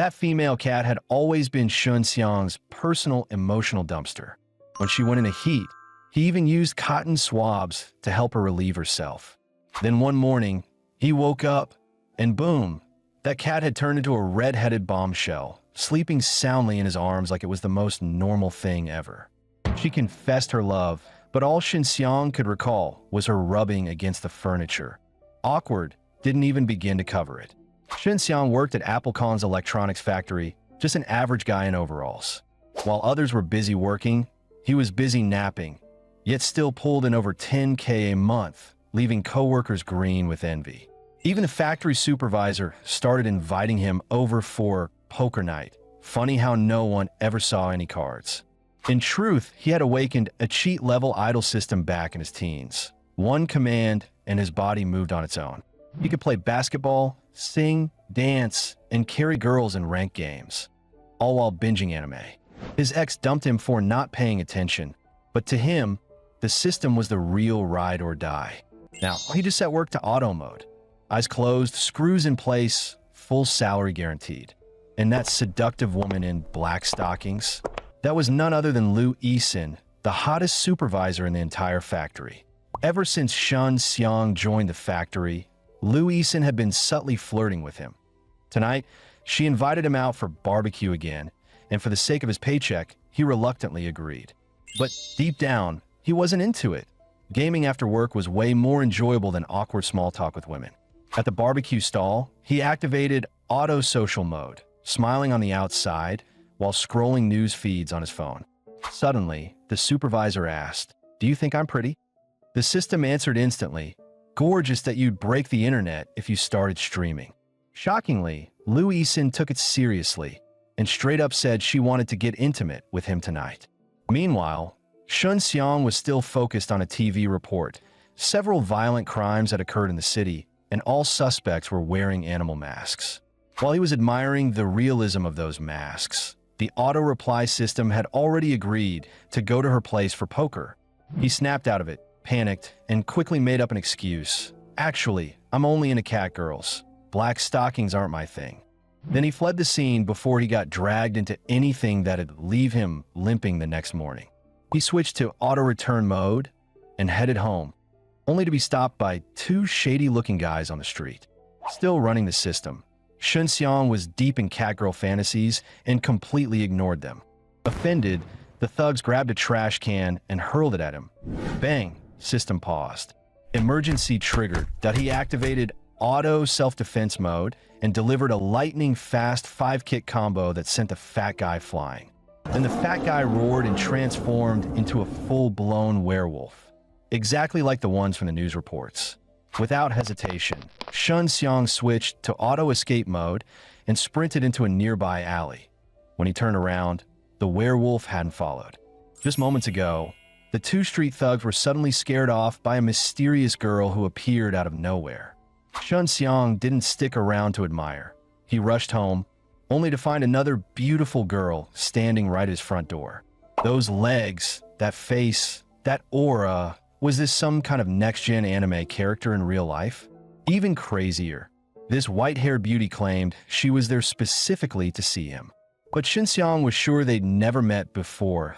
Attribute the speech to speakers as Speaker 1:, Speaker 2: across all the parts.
Speaker 1: That female cat had always been Shun Xiang's personal emotional dumpster. When she went into heat, he even used cotton swabs to help her relieve herself. Then one morning, he woke up, and boom, that cat had turned into a red-headed bombshell, sleeping soundly in his arms like it was the most normal thing ever. She confessed her love, but all Shin Xiang could recall was her rubbing against the furniture. Awkward didn't even begin to cover it. Shin Xiang worked at Applecon's electronics factory, just an average guy in overalls. While others were busy working, he was busy napping, yet still pulled in over 10K a month, leaving coworkers green with envy. Even the factory supervisor started inviting him over for poker night. Funny how no one ever saw any cards. In truth, he had awakened a cheat-level idol system back in his teens. One command, and his body moved on its own. He could play basketball, sing, dance, and carry girls in ranked games, all while binging anime. His ex dumped him for not paying attention, but to him, the system was the real ride or die. Now, he just set work to auto mode. Eyes closed, screws in place, full salary guaranteed. And that seductive woman in black stockings, that was none other than Liu Yisin, the hottest supervisor in the entire factory. Ever since Shun Xiang joined the factory, Liu Yisin had been subtly flirting with him. Tonight, she invited him out for barbecue again, and for the sake of his paycheck, he reluctantly agreed. But deep down, he wasn't into it. Gaming after work was way more enjoyable than awkward small talk with women. At the barbecue stall, he activated auto social mode, smiling on the outside while scrolling news feeds on his phone. Suddenly, the supervisor asked, "Do you think I'm pretty?" The system answered instantly, "Gorgeous that you'd break the internet if you started streaming." Shockingly, Liu Yisin took it seriously and straight up said she wanted to get intimate with him tonight. Meanwhile, Shun Xiang was still focused on a TV report. Several violent crimes had occurred in the city, and all suspects were wearing animal masks. While he was admiring the realism of those masks, the auto-reply system had already agreed to go to her place for poker. He snapped out of it, panicked, and quickly made up an excuse. "Actually, I'm only into cat girls. Black stockings aren't my thing." Then he fled the scene before he got dragged into anything that'd leave him limping the next morning. He switched to auto-return mode and headed home, only to be stopped by two shady-looking guys on the street. Still running the system, Shun Xiang was deep in catgirl fantasies and completely ignored them. Offended, the thugs grabbed a trash can and hurled it at him. Bang! System paused. Emergency triggered that he activated auto self-defense mode and delivered a lightning-fast 5-kick combo that sent the fat guy flying. Then the fat guy roared and transformed into a full-blown werewolf, exactly like the ones from the news reports. Without hesitation, Shun Xiang switched to auto-escape mode and sprinted into a nearby alley. When he turned around, the werewolf hadn't followed. Just moments ago, the two street thugs were suddenly scared off by a mysterious girl who appeared out of nowhere. Shun Xiang didn't stick around to admire. He rushed home, only to find another beautiful girl standing right at his front door. Those legs, that face, that aura. Was this some kind of next-gen anime character in real life? Even crazier, this white-haired beauty claimed she was there specifically to see him. But Shin Xiang was sure they'd never met before.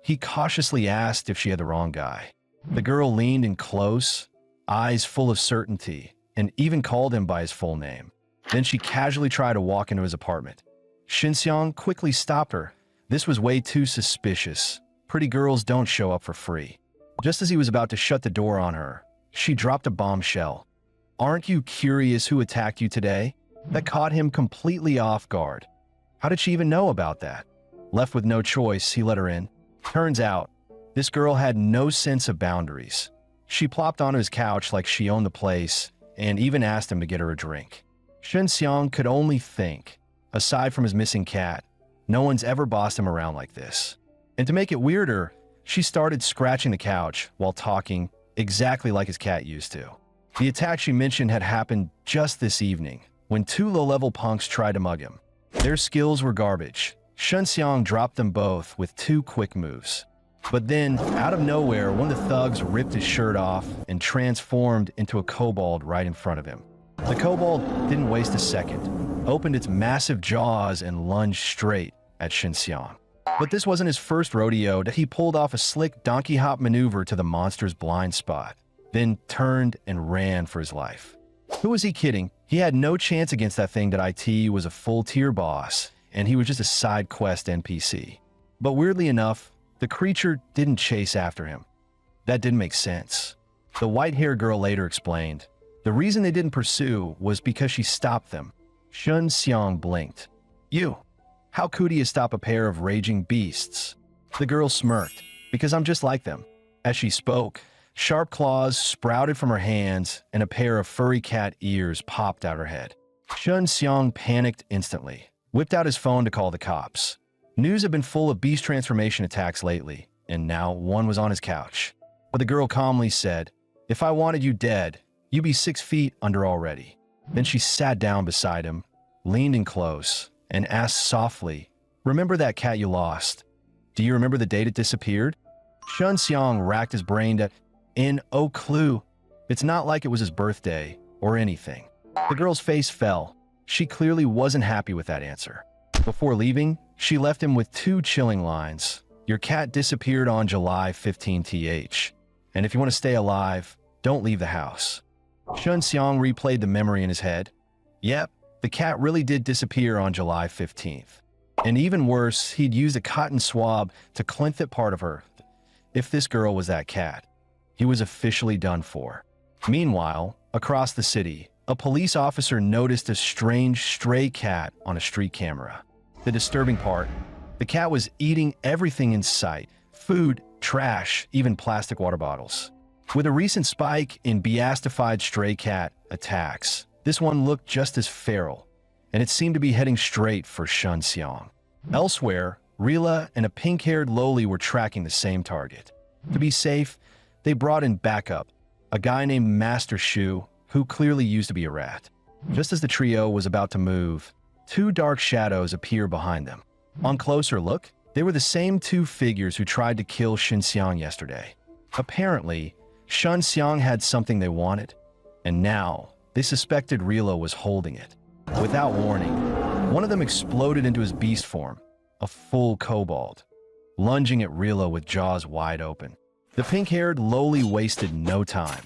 Speaker 1: He cautiously asked if she had the wrong guy. The girl leaned in close, eyes full of certainty, and even called him by his full name. Then she casually tried to walk into his apartment. Shin Xiang quickly stopped her. This was way too suspicious. Pretty girls don't show up for free. Just as he was about to shut the door on her, she dropped a bombshell. "Aren't you curious who attacked you today?" That caught him completely off guard. How did she even know about that? Left with no choice, he let her in. Turns out, this girl had no sense of boundaries. She plopped onto his couch like she owned the place and even asked him to get her a drink. Shen Xiang could only think, aside from his missing cat, no one's ever bossed him around like this. And to make it weirder, she started scratching the couch while talking exactly like his cat used to. The attack she mentioned had happened just this evening, when two low-level punks tried to mug him. Their skills were garbage. Shen Xiang dropped them both with two quick moves. But then, out of nowhere, one of the thugs ripped his shirt off and transformed into a kobold right in front of him. The kobold didn't waste a second. opened its massive jaws and lunged straight at Xinxiang. But this wasn't his first rodeo. He pulled off a slick donkey hop maneuver to the monster's blind spot, then turned and ran for his life. Who was he kidding? He had no chance against that thing that IT was a full-tier boss, and he was just a side quest NPC. But weirdly enough, the creature didn't chase after him. That didn't make sense. The white-haired girl later explained, the reason they didn't pursue was because she stopped them. Shun Xiang blinked. You, how could you stop a pair of raging beasts? The girl smirked, because I'm just like them. As she spoke, sharp claws sprouted from her hands and a pair of furry cat ears popped out her head. Shun Xiang panicked instantly, whipped out his phone to call the cops. News had been full of beast transformation attacks lately, and now one was on his couch. But the girl calmly said, if I wanted you dead, you'd be 6 feet under already. Then she sat down beside him, leaned in close, and asked softly, remember that cat you lost? Do you remember the date it disappeared? Shun Xiang racked his brain in no clue. It's not like it was his birthday or anything. The girl's face fell. She clearly wasn't happy with that answer. Before leaving, she left him with 2 chilling lines. Your cat disappeared on July 15th. And if you want to stay alive, don't leave the house. Shun Xiang replayed the memory in his head. Yep, the cat really did disappear on July 15th. And even worse, he'd used a cotton swab to cleanse that part of her. If this girl was that cat, he was officially done for. Meanwhile, across the city, a police officer noticed a strange stray cat on a street camera. The disturbing part, the cat was eating everything in sight. Food, trash, even plastic water bottles. With a recent spike in beastified stray cat attacks, this one looked just as feral, and it seemed to be heading straight for Shun Xiang. Elsewhere, Rila and a pink-haired loli were tracking the same target. To be safe, they brought in backup, a guy named Master Shu, who clearly used to be a rat. Just as the trio was about to move, 2 dark shadows appeared behind them. On closer look, they were the same 2 figures who tried to kill Xinxiang yesterday. Apparently, Shun Xiang had something they wanted, and now they suspected Rila was holding it. Without warning, one of them exploded into his beast form, a full kobold, lunging at Rila with jaws wide open. The pink-haired loli wasted no time.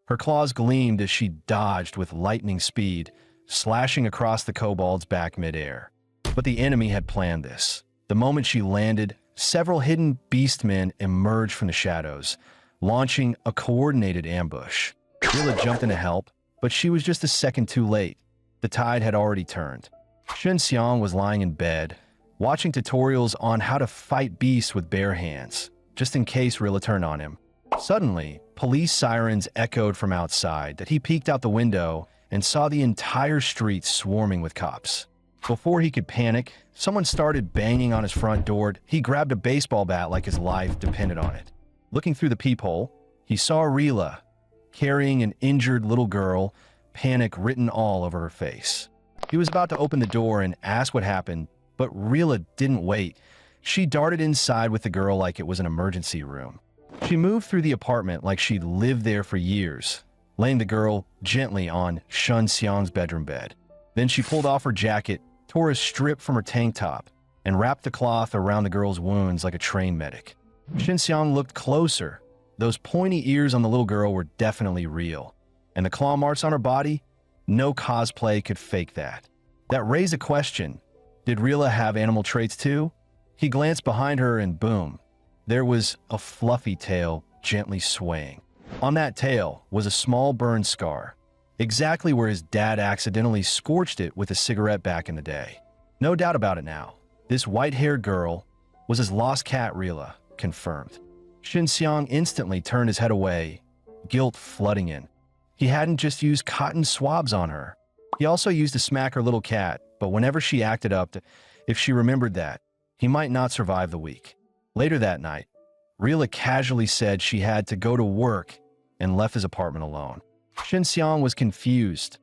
Speaker 1: Her claws gleamed as she dodged with lightning speed, slashing across the kobold's back midair. But the enemy had planned this. The moment she landed, several hidden beastmen emerged from the shadows, launching a coordinated ambush. Rila jumped in to help, but she was just a second too late. The tide had already turned. Shun Xiang was lying in bed, watching tutorials on how to fight beasts with bare hands, just in case Rila turned on him. Suddenly, police sirens echoed from outside that he peeked out the window and saw the entire street swarming with cops. Before he could panic, someone started banging on his front door. He grabbed a baseball bat like his life depended on it. Looking through the peephole, he saw Rila carrying an injured little girl, panic written all over her face. He was about to open the door and ask what happened, but Rila didn't wait. She darted inside with the girl like it was an emergency room. She moved through the apartment like she'd lived there for years, laying the girl gently on Shun Xiang's bedroom bed. Then she pulled off her jacket, tore a strip from her tank top, and wrapped the cloth around the girl's wounds like a trained medic. Xinxiang looked closer. Those pointy ears on the little girl were definitely real. And the claw marks on her body? No cosplay could fake that. That raised a question. Did Rila have animal traits too? He glanced behind her and boom, there was a fluffy tail gently swaying. On that tail was a small burn scar, exactly where his dad accidentally scorched it with a cigarette back in the day. No doubt about it now. This white-haired girl was his lost cat Rila, confirmed. Xinxiang instantly turned his head away, guilt flooding in. He hadn't just used cotton swabs on her. He also used to smack her little cat, but whenever she acted up, if she remembered that, he might not survive the week. Later that night, Rila casually said she had to go to work and left his apartment alone. Xinxiang was confused.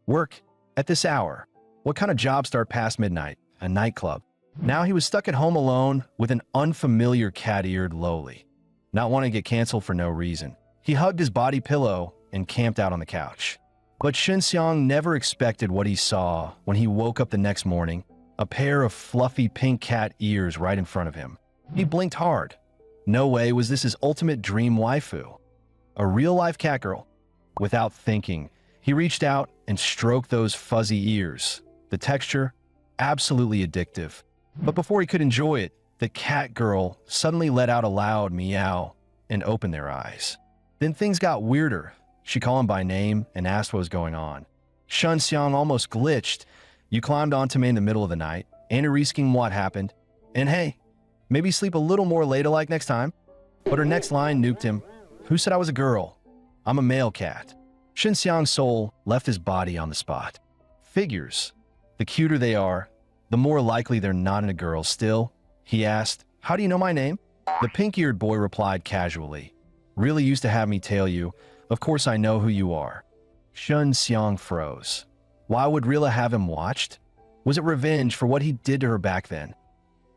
Speaker 1: Work? At this hour? What kind of job start past midnight? A nightclub? Now he was stuck at home alone with an unfamiliar cat-eared loli. Not wanting to get canceled for no reason, he hugged his body pillow and camped out on the couch. But Xinxiang never expected what he saw when he woke up the next morning, a pair of fluffy pink cat ears right in front of him. He blinked hard. No way was this his ultimate dream waifu. A real-life cat girl. Without thinking, he reached out and stroked those fuzzy ears. The texture, absolutely addictive. But before he could enjoy it, the cat girl suddenly let out a loud meow and opened their eyes. Then things got weirder. She called him by name and asked what was going on. Xinxiang almost glitched. You climbed onto me in the middle of the night, ain't risking what happened. And hey, maybe sleep a little more later-like next time. But her next line nuked him. Who said I was a girl? I'm a male cat. Xinxiang's soul left his body on the spot. Figures. The cuter they are, the more likely they're not in a girl. Still, he asked, how do you know my name? The pink-eared boy replied casually. Really used to have me tell you. Of course I know who you are. Xinxiang froze. Why would Rilla have him watched? Was it revenge for what he did to her back then?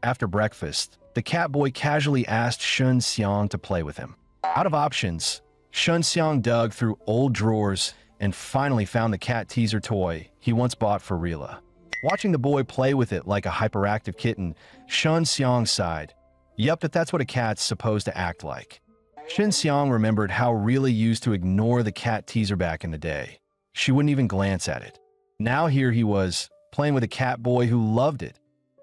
Speaker 1: After breakfast, the cat boy casually asked Xinxiang to play with him. Out of options, Xinxiang dug through old drawers and finally found the cat teaser toy he once bought for Rilla. Watching the boy play with it like a hyperactive kitten, Xinxiang sighed. Yep, that's what a cat's supposed to act like. Xinxiang remembered how Rilla used to ignore the cat teaser back in the day. She wouldn't even glance at it. Now here he was, playing with a cat boy who loved it.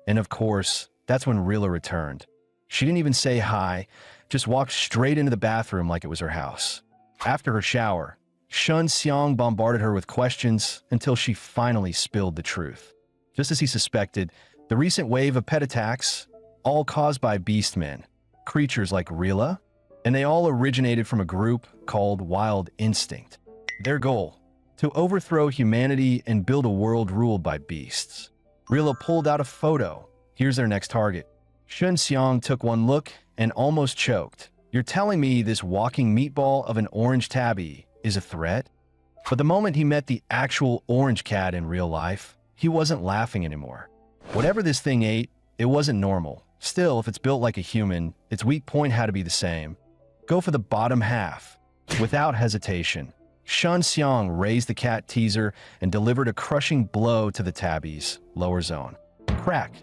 Speaker 1: And of course, that's when Rilla returned. She didn't even say hi, just walked straight into the bathroom like it was her house. After her shower, Xinxiang bombarded her with questions until she finally spilled the truth. Just as he suspected, the recent wave of pet attacks, all caused by beastmen, creatures like Rilla, and they all originated from a group called Wild Instinct. Their goal, to overthrow humanity and build a world ruled by beasts. Rilla pulled out a photo. Here's their next target. Xinxiang took one look and almost choked. You're telling me this walking meatball of an orange tabby is a threat? But the moment he met the actual orange cat in real life, he wasn't laughing anymore. Whatever this thing ate, it wasn't normal. Still, if it's built like a human, its weak point had to be the same. Go for the bottom half. Without hesitation, Xinxiang raised the cat teaser and delivered a crushing blow to the tabby's lower zone. Crack,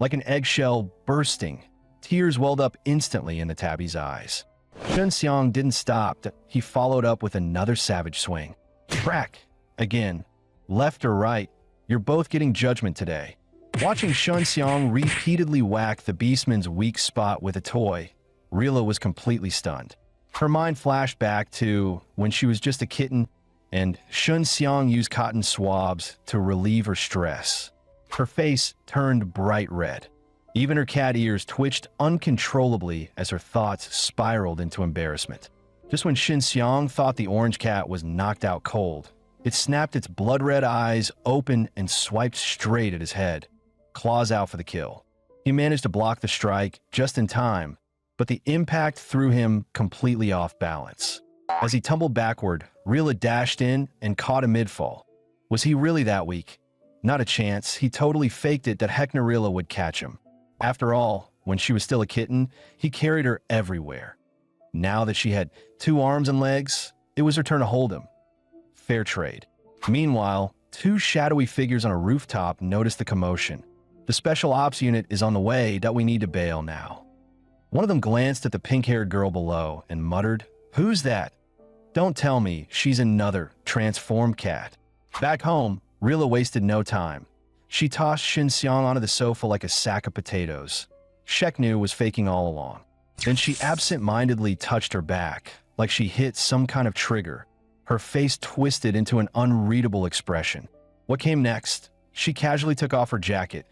Speaker 1: like an eggshell bursting. Tears welled up instantly in the tabby's eyes. Xinxiang didn't stop. He followed up with another savage swing. Crack, again. Left or right, you're both getting judgment today. Watching Xinxiang repeatedly whack the beastman's weak spot with a toy, Rilla was completely stunned. Her mind flashed back to when she was just a kitten and Xinxiang used cotton swabs to relieve her stress. Her face turned bright red. Even her cat ears twitched uncontrollably as her thoughts spiraled into embarrassment. Just when Xinxiang thought the orange cat was knocked out cold, it snapped its blood-red eyes open and swiped straight at his head, claws out for the kill. He managed to block the strike just in time, but the impact threw him completely off balance. As he tumbled backward, Rilla dashed in and caught a midfall. Was he really that weak? Not a chance. He totally faked it that Heckner Rilla would catch him. After all, when she was still a kitten, he carried her everywhere. Now that she had 2 arms and legs, it was her turn to hold him. Fair trade. Meanwhile, 2 shadowy figures on a rooftop noticed the commotion. The special ops unit is on the way that we need to bail now. One of them glanced at the pink-haired girl below and muttered, "Who's that?" Don't tell me she's another transformed cat. Back home, Rilla wasted no time. She tossed Xinxiang onto the sofa like a sack of potatoes. Sheknu was faking all along. Then she absent-mindedly touched her back, like she hit some kind of trigger. Her face twisted into an unreadable expression. What came next? She casually took off her jacket.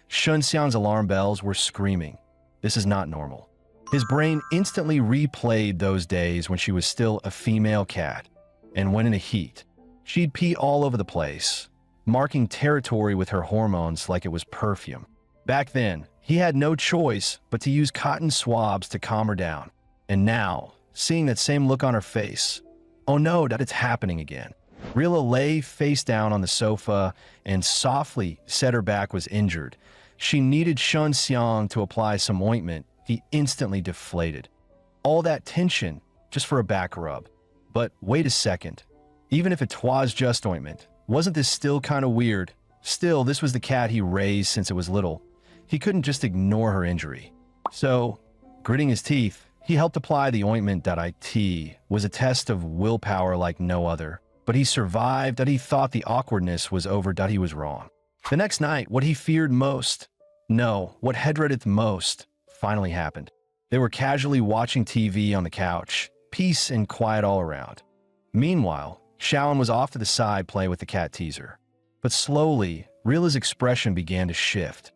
Speaker 1: Xinxiang's alarm bells were screaming. This is not normal. His brain instantly replayed those days when she was still a female cat, and when in a heat, she'd pee all over the place, marking territory with her hormones like it was perfume. Back then, he had no choice but to use cotton swabs to calm her down. And now, seeing that same look on her face, oh no, that it's happening again. Rilla lay face down on the sofa and softly said her back was injured. She needed Xinxiang to apply some ointment. He instantly deflated. All that tension just for a back rub. But wait a second. Even if it was just ointment, wasn't this still kind of weird? Still, this was the cat he raised since it was little. He couldn't just ignore her injury. So, gritting his teeth, he helped apply the ointment. It was a test of willpower like no other. But he survived. That he thought the awkwardness was over. That he was wrong. The next night, what he feared most, no, what he dreaded most, finally happened. They were casually watching TV on the couch, peace and quiet all around. Meanwhile, Shaolin was off to the side playing with the cat teaser. But slowly, Rila's expression began to shift.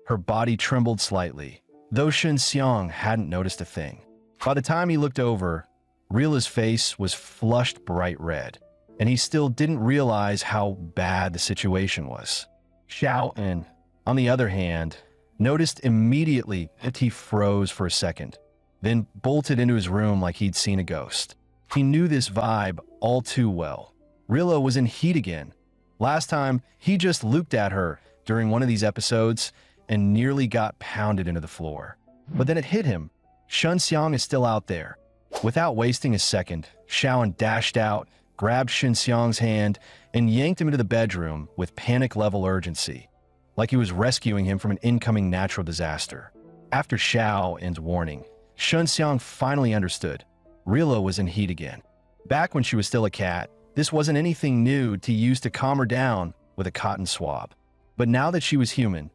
Speaker 1: Her body trembled slightly, though Shen Xiang hadn't noticed a thing. By the time he looked over, Rila's face was flushed bright red, and he still didn't realize how bad the situation was. Shaolin, on the other hand, noticed immediately that he froze for a second, then bolted into his room like he'd seen a ghost. He knew this vibe all too well. Rilla was in heat again. Last time, he just looked at her during one of these episodes and nearly got pounded into the floor. But then it hit him. Shen Xiang is still out there. Without wasting a second, Shaolin dashed out, grabbed Shen Xiang's hand, and yanked him into the bedroom with panic-level urgency, like he was rescuing him from an incoming natural disaster. After Shaolin's warning, Shen Xiang finally understood. Rilla was in heat again. Back when she was still a cat, this wasn't anything new to use to calm her down with a cotton swab. But now that she was human,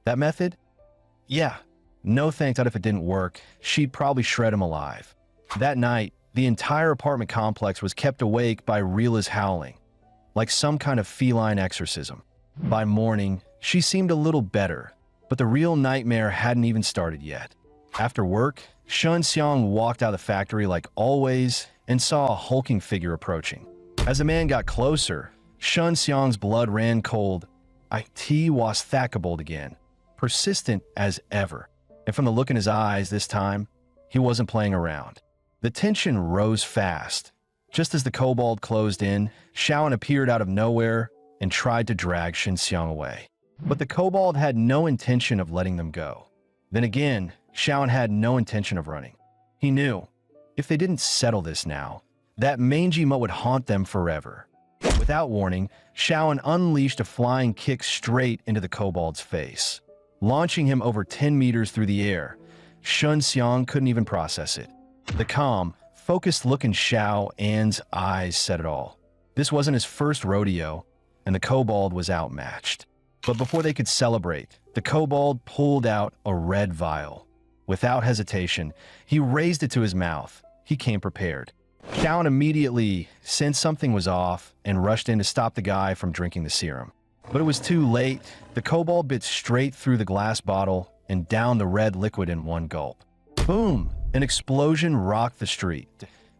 Speaker 1: that method? Yeah, no thanks. If it didn't work, she'd probably shred him alive. That night, the entire apartment complex was kept awake by Rila's howling, like some kind of feline exorcism. By morning, she seemed a little better, but the real nightmare hadn't even started yet. After work, Shen Xiang walked out of the factory like always and saw a hulking figure approaching. As the man got closer, Shen Xiang's blood ran cold. It was Thackabold again, persistent as ever. And from the look in his eyes this time, he wasn't playing around. The tension rose fast. Just as the kobold closed in, Shaolin appeared out of nowhere and tried to drag Shen Xiang away. But the kobold had no intention of letting them go. Then again, Shaolin had no intention of running. He knew, if they didn't settle this now, that mangy mutt would haunt them forever. Without warning, Shaolin unleashed a flying kick straight into the kobold's face, launching him over 10 meters through the air. Shen Xiang couldn't even process it. The calm, focused look in Shaolin's eyes said it all. This wasn't his first rodeo, and the kobold was outmatched. But before they could celebrate, the kobold pulled out a red vial. Without hesitation, he raised it to his mouth. He came prepared. Shaolin immediately sensed something was off and rushed in to stop the guy from drinking the serum. But it was too late. The kobold bit straight through the glass bottle and down the red liquid in one gulp. Boom! An explosion rocked the street.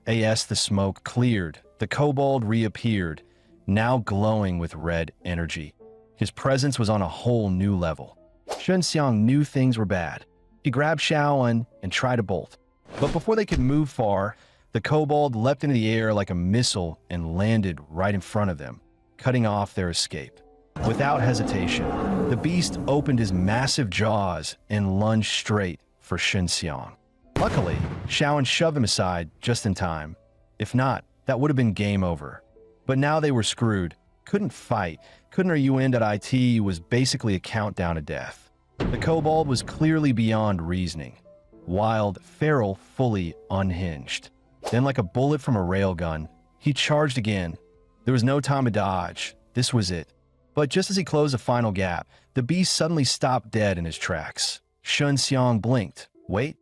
Speaker 1: The smoke cleared. The kobold reappeared, now glowing with red energy. His presence was on a whole new level. Shen Xiang knew things were bad. He grabbed Shaolin and tried to bolt. But before they could move far, the kobold leapt into the air like a missile and landed right in front of them, cutting off their escape. Without hesitation, the beast opened his massive jaws and lunged straight for Shen Xiang. Luckily, Shaolin shoved him aside just in time. If not, that would have been game over. But now they were screwed. Couldn't fight. Couldn't It was basically a countdown to death. The kobold was clearly beyond reasoning. Wild, feral, fully unhinged. Then like a bullet from a railgun, he charged again. There was no time to dodge. This was it. But just as he closed the final gap, the beast suddenly stopped dead in his tracks. Shen Xiang blinked. Wait,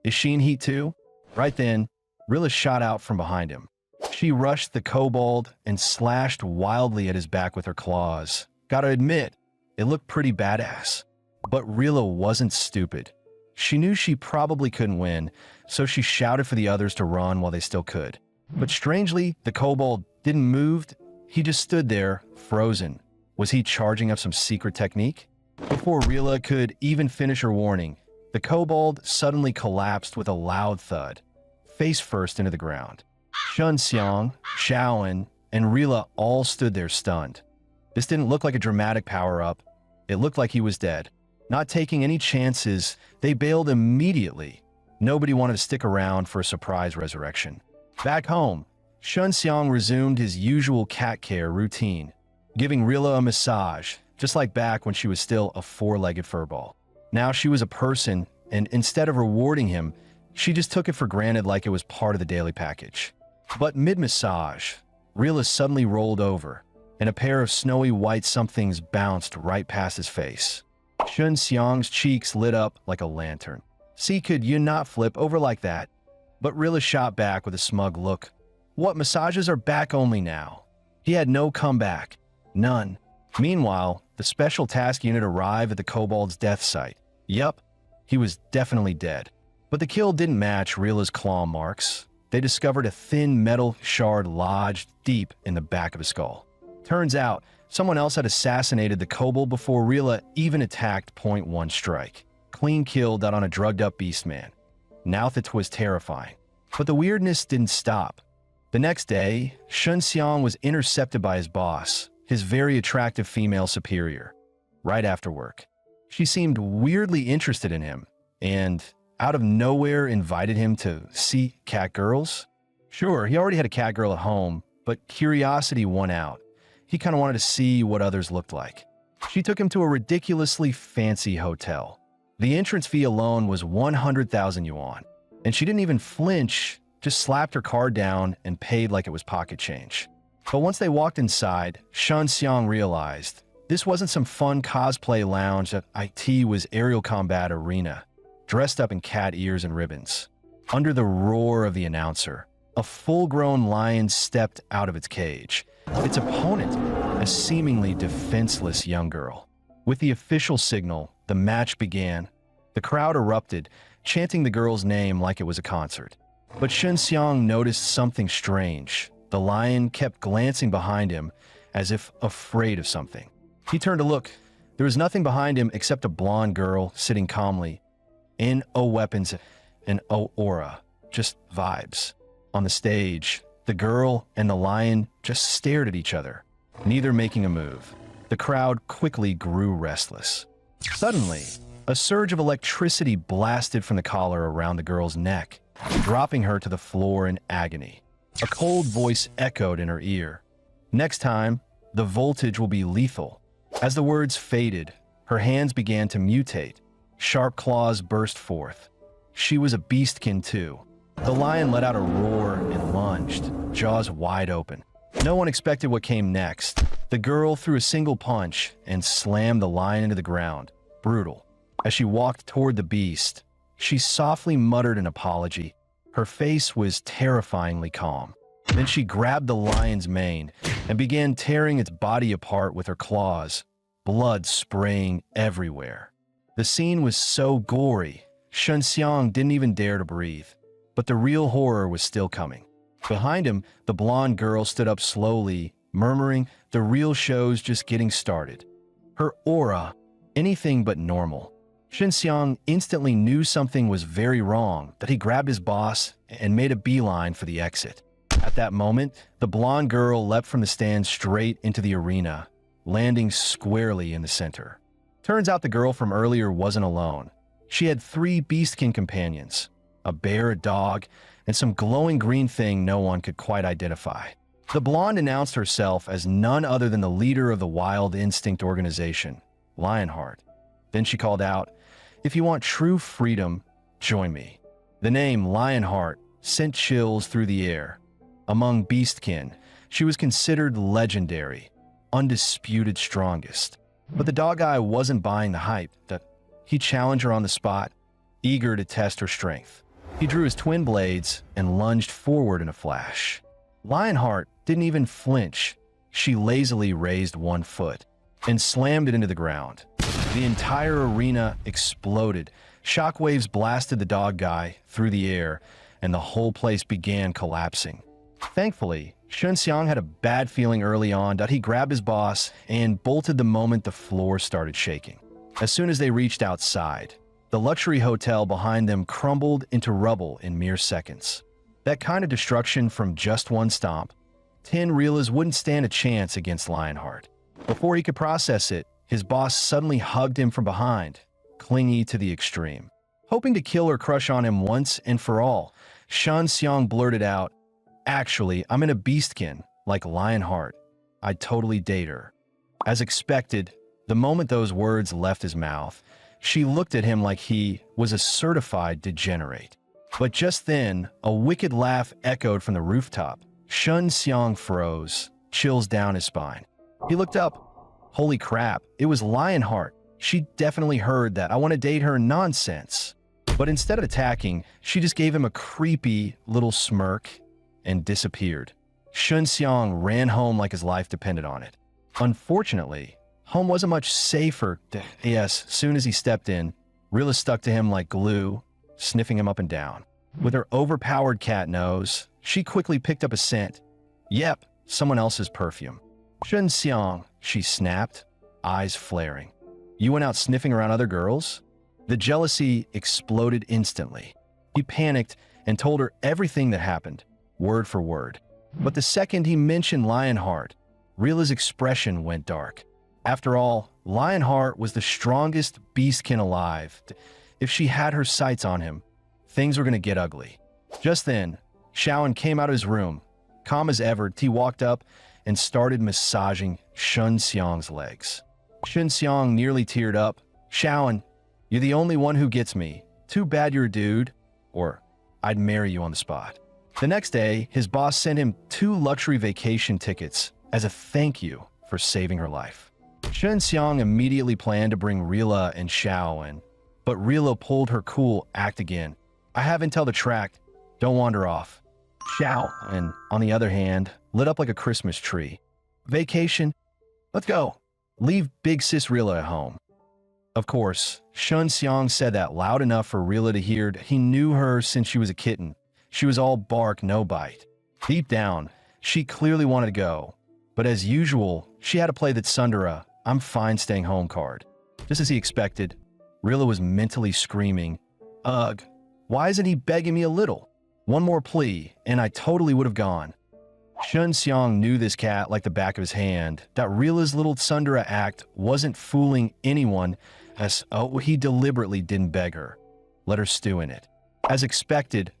Speaker 1: is she in heat too? Right then, Rilla shot out from behind him. She rushed the kobold and slashed wildly at his back with her claws. Gotta admit, it looked pretty badass. But Rilla wasn't stupid. She knew she probably couldn't win, so she shouted for the others to run while they still could. But strangely, the kobold didn't move. He just stood there, frozen. Was he charging up some secret technique? Before Rilla could even finish her warning, the kobold suddenly collapsed with a loud thud, face first into the ground. Shen Xiang, Shaolin, and Rilla all stood there stunned. This didn't look like a dramatic power-up. It looked like he was dead. Not taking any chances, they bailed immediately. Nobody wanted to stick around for a surprise resurrection. Back home, Shun Xiang resumed his usual cat care routine, giving Rilla a massage, just like back when she was still a four-legged furball. Now she was a person, and instead of rewarding him, she just took it for granted like it was part of the daily package. But mid-massage, Rilla suddenly rolled over, and a pair of snowy white somethings bounced right past his face. Shun Xiang's cheeks lit up like a lantern. "See, could you not flip over like that?" But Rilla shot back with a smug look. What, massages are back only now? He had no comeback. None. Meanwhile, the special task unit arrived at the kobold's death site. Yup, he was definitely dead. But the kill didn't match Rilla's claw marks. They discovered a thin metal shard lodged deep in the back of his skull. Turns out, someone else had assassinated the kobold before Rilla even attacked point one strike. Clean kill done on a drugged-up beast man. Now that was terrifying. But the weirdness didn't stop. The next day, Shun Xiang was intercepted by his boss, his very attractive female superior, right after work. She seemed weirdly interested in him, and out of nowhere invited him to see cat girls. Sure, he already had a cat girl at home, but curiosity won out. He kind of wanted to see what others looked like. She took him to a ridiculously fancy hotel. The entrance fee alone was 100,000 yuan, and she didn't even flinch, just slapped her card down and paid like it was pocket change. But once they walked inside, Shun Xiang realized this wasn't some fun cosplay lounge that IT was aerial combat arena, dressed up in cat ears and ribbons. Under the roar of the announcer, a full-grown lion stepped out of its cage. Its opponent, a seemingly defenseless young girl. With the official signal, the match began. The crowd erupted, chanting the girl's name like it was a concert. But Shun Xiang noticed something strange. The lion kept glancing behind him, as if afraid of something. He turned to look. There was nothing behind him except a blonde girl sitting calmly. In no weapons and no aura, just vibes. On the stage, the girl and the lion just stared at each other, neither making a move. The crowd quickly grew restless. Suddenly, a surge of electricity blasted from the collar around the girl's neck, dropping her to the floor in agony. A cold voice echoed in her ear. Next time, the voltage will be lethal. As the words faded, her hands began to mutate. Sharp claws burst forth. She was a beastkin too. The lion let out a roar and lunged, jaws wide open. No one expected what came next. The girl threw a single punch and slammed the lion into the ground. Brutal. As she walked toward the beast, she softly muttered an apology. Her face was terrifyingly calm. Then she grabbed the lion's mane and began tearing its body apart with her claws, blood spraying everywhere. The scene was so gory, Shun Xiang didn't even dare to breathe. But the real horror was still coming. Behind him, the blonde girl stood up slowly, murmuring, "The real show's just getting started." Her aura, anything but normal. Shun Xiang instantly knew something was very wrong, that he grabbed his boss and made a beeline for the exit. At that moment, the blonde girl leapt from the stand straight into the arena, landing squarely in the center. Turns out the girl from earlier wasn't alone. She had 3 beastkin companions, a bear, a dog, and some glowing green thing no one could quite identify. The blonde announced herself as none other than the leader of the Wild Instinct organization, Lionheart. Then she called out, "If you want true freedom, join me." The name Lionheart sent chills through the air. Among beastkin, she was considered legendary, undisputed strongest. But the dog guy wasn't buying the hype. That he challenged her on the spot, eager to test her strength. He drew his twin blades and lunged forward in a flash. Lionheart didn't even flinch. She lazily raised one foot and slammed it into the ground. The entire arena exploded. Shockwaves blasted the dog guy through the air, and the whole place began collapsing. Thankfully, Shun Xiang had a bad feeling early on that he grabbed his boss and bolted the moment the floor started shaking. As soon as they reached outside, the luxury hotel behind them crumbled into rubble in mere seconds. That kind of destruction from just one stomp, 10 Reelas wouldn't stand a chance against Lionheart. Before he could process it, his boss suddenly hugged him from behind, clingy to the extreme. Hoping to kill or crush on him once and for all, Shun Xiang blurted out, Actually, I'm in a beastkin, like Lionheart. I'd totally date her. As expected, the moment those words left his mouth, she looked at him like he was a certified degenerate. But just then, a wicked laugh echoed from the rooftop. Shun Xiang froze, chills down his spine. He looked up. Holy crap, it was Lionheart. She definitely heard that I want to date her nonsense. But instead of attacking, she just gave him a creepy little smirk and disappeared. Shun Xiang ran home like his life depended on it. Unfortunately, home wasn't much safer. Yes, soon as he stepped in, Rilla stuck to him like glue, sniffing him up and down. With her overpowered cat nose, she quickly picked up a scent. Yep, someone else's perfume. Shun Xiang, she snapped, eyes flaring. You went out sniffing around other girls? The jealousy exploded instantly. He panicked and told her everything that happened, word for word. But the second he mentioned Lionheart, Rilla's expression went dark. After all, Lionheart was the strongest beastkin alive. If she had her sights on him, things were going to get ugly. Just then, Xiaoan came out of his room. Calm as ever, he walked up and started massaging Shun Xiang's legs. Shun Xiang nearly teared up. Xiaoan, you're the only one who gets me. Too bad you're a dude, or I'd marry you on the spot. The next day, his boss sent him 2 luxury vacation tickets as a thank you for saving her life. Shun Xiang immediately planned to bring Rilla and Xiao in, but Rilla pulled her cool act again. I have until the track. Don't wander off. Xiao, and on the other hand, lit up like a Christmas tree. Vacation? Let's go. Leave big sis Rilla at home. Of course, Shun Xiang said that loud enough for Rilla to hear. He knew her since she was a kitten. She was all bark, no bite. Deep down, she clearly wanted to go. But as usual, she had to play that Sundara, I'm fine staying home card. Just as he expected, Rilla was mentally screaming, Ugh, why isn't he begging me a little? One more plea, and I totally would have gone. Shun Xiang knew this cat like the back of his hand, that Rilla's little Sundara act wasn't fooling anyone, as he deliberately didn't beg her. Let her stew in it. As expected,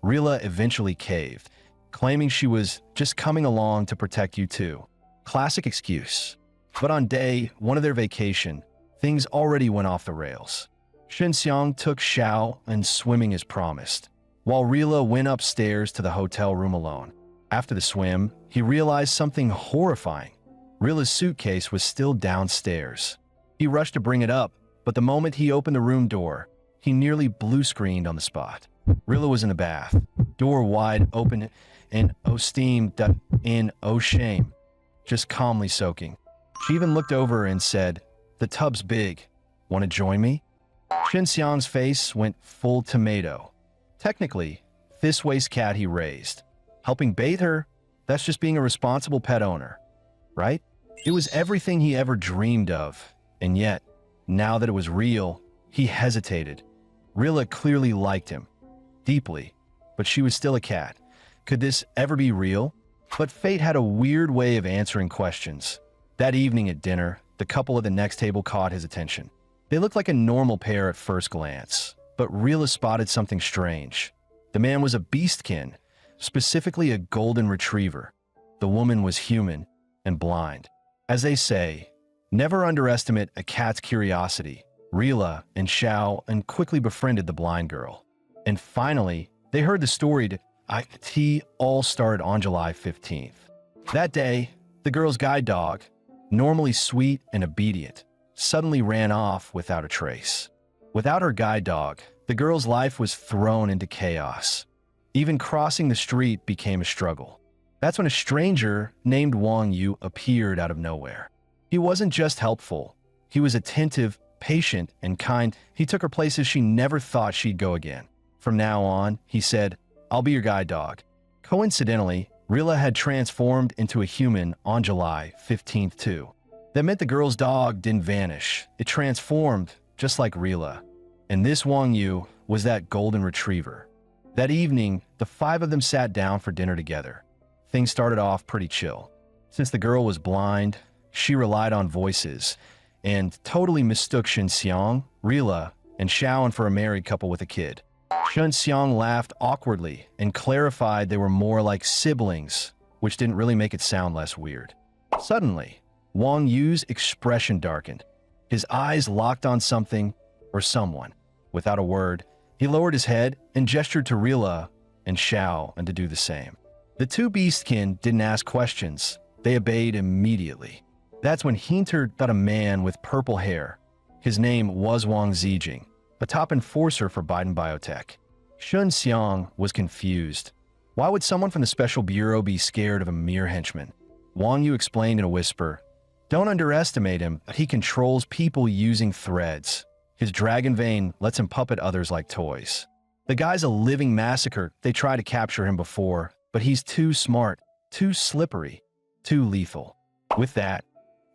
Speaker 1: Rilla eventually caved, claiming she was just coming along to protect you too. Classic excuse. But on day 1 of their vacation, things already went off the rails. Shun Xiang took Xiao and swimming as promised, while Rilla went upstairs to the hotel room alone. After the swim, he realized something horrifying. Rilla's suitcase was still downstairs. He rushed to bring it up, but the moment he opened the room door, he nearly blue-screened on the spot. Rilla was in the bath, door wide open, and oh steam, and oh shame, just calmly soaking. She even looked over and said, the tub's big. Want to join me? Shun Xiang's face went full tomato. Technically, this waste cat he raised. Helping bathe her, that's just being a responsible pet owner, right? It was everything he ever dreamed of, and yet, now that it was real, he hesitated. Rilla clearly liked him, deeply, but she was still a cat. Could this ever be real? But fate had a weird way of answering questions. That evening at dinner, the couple at the next table caught his attention. They looked like a normal pair at first glance, but Rilla spotted something strange. The man was a beastkin, specifically a golden retriever. The woman was human and blind. As they say, never underestimate a cat's curiosity. Rilla and Xiao and quickly befriended the blind girl. And finally, they heard the story to IT all started on July 15th. That day, the girl's guide dog, normally sweet and obedient, suddenly ran off without a trace. Without her guide dog, the girl's life was thrown into chaos. Even crossing the street became a struggle. That's when a stranger named Wang Yu appeared out of nowhere. He wasn't just helpful. He was attentive, patient, and kind. He took her places she never thought she'd go again. From now on, he said, I'll be your guide dog. Coincidentally, Rilla had transformed into a human on July 15th too. That meant the girl's dog didn't vanish. It transformed just like Rilla. And this Wang Yu was that golden retriever. That evening, the 5 of them sat down for dinner together. Things started off pretty chill. Since the girl was blind, she relied on voices and totally mistook Shun Xiang, Rilla, and Xiaoan for a married couple with a kid. Shun Xiang laughed awkwardly and clarified they were more like siblings, which didn't really make it sound less weird. Suddenly, Wang Yu's expression darkened. His eyes locked on something or someone. Without a word, he lowered his head and gestured to Rila and Xiao and to do the same. The two beastkin didn't ask questions. They obeyed immediately. That's when he entered a man with purple hair. His name was Wang Zijing, a top enforcer for Biden Biotech. Shun Xiang was confused. Why would someone from the Special Bureau be scared of a mere henchman? Wang Yu explained in a whisper, "Don't underestimate him. He controls people using threads. His dragon vein lets him puppet others like toys. The guy's a living massacre. They tried to capture him before, but he's too smart, too slippery, too lethal." With that,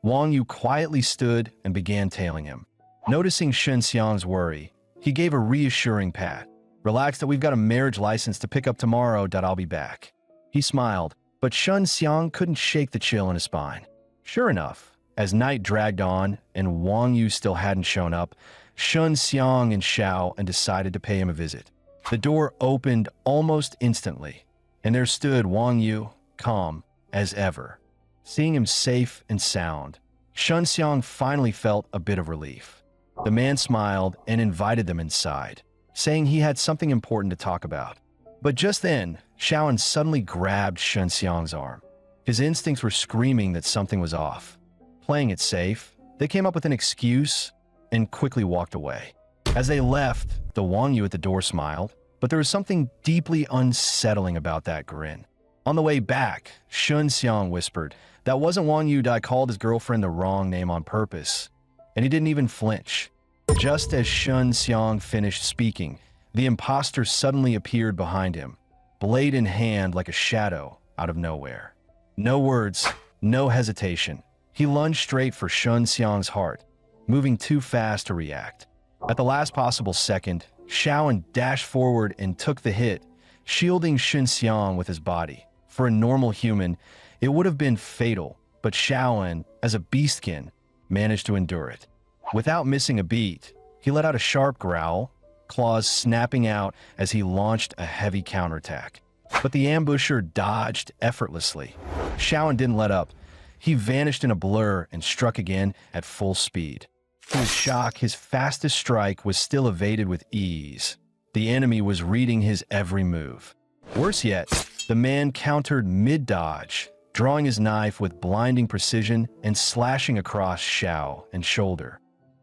Speaker 1: Wang Yu quietly stood and began tailing him. Noticing Shun Xiang's worry, he gave a reassuring pat. "Relax that we've got a marriage license to pick up tomorrow. I'll be back." He smiled, but Shun Xiang couldn't shake the chill in his spine. Sure enough, as night dragged on and Wang Yu still hadn't shown up, Shun Xiang and Xiao and decided to pay him a visit. The door opened almost instantly, and there stood Wang Yu, calm as ever. Seeing him safe and sound, Shun Xiang finally felt a bit of relief. The man smiled and invited them inside, saying he had something important to talk about. But just then, Xiaoan suddenly grabbed Shun Xiang's arm. His instincts were screaming that something was off. Playing it safe, they came up with an excuse and quickly walked away. As they left, the Wang Yu at the door smiled, but there was something deeply unsettling about that grin. On the way back, Shun Xiang whispered, "That wasn't Wang Yu. I called his girlfriend the wrong name on purpose." And he didn't even flinch. Just as Shun Xiang finished speaking, the imposter suddenly appeared behind him, blade in hand like a shadow out of nowhere. No words, no hesitation. He lunged straight for Shun Xiang's heart, moving too fast to react. At the last possible second, Xiaoan dashed forward and took the hit, shielding Shun Xiang with his body. For a normal human, it would have been fatal, but Xiaoan, as a beastkin, managed to endure it. Without missing a beat, he let out a sharp growl, claws snapping out as he launched a heavy counterattack. But the ambusher dodged effortlessly. Xiaoan didn't let up. He vanished in a blur and struck again at full speed. To his shock, his fastest strike was still evaded with ease. The enemy was reading his every move. Worse yet, the man countered mid-dodge, drawing his knife with blinding precision and slashing across Xiao and shoulder.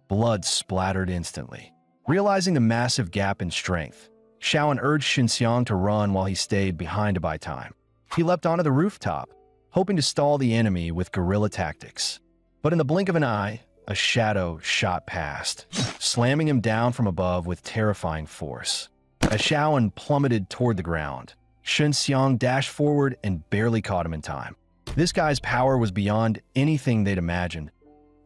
Speaker 1: Blood splattered instantly. Realizing the massive gap in strength, Xiaoan urged Shun Xiang to run while he stayed behind to buy time. He leapt onto the rooftop, hoping to stall the enemy with guerrilla tactics. But in the blink of an eye, a shadow shot past, slamming him down from above with terrifying force. As Xiaoan plummeted toward the ground, Shun Xiang dashed forward and barely caught him in time. This guy's power was beyond anything they'd imagined.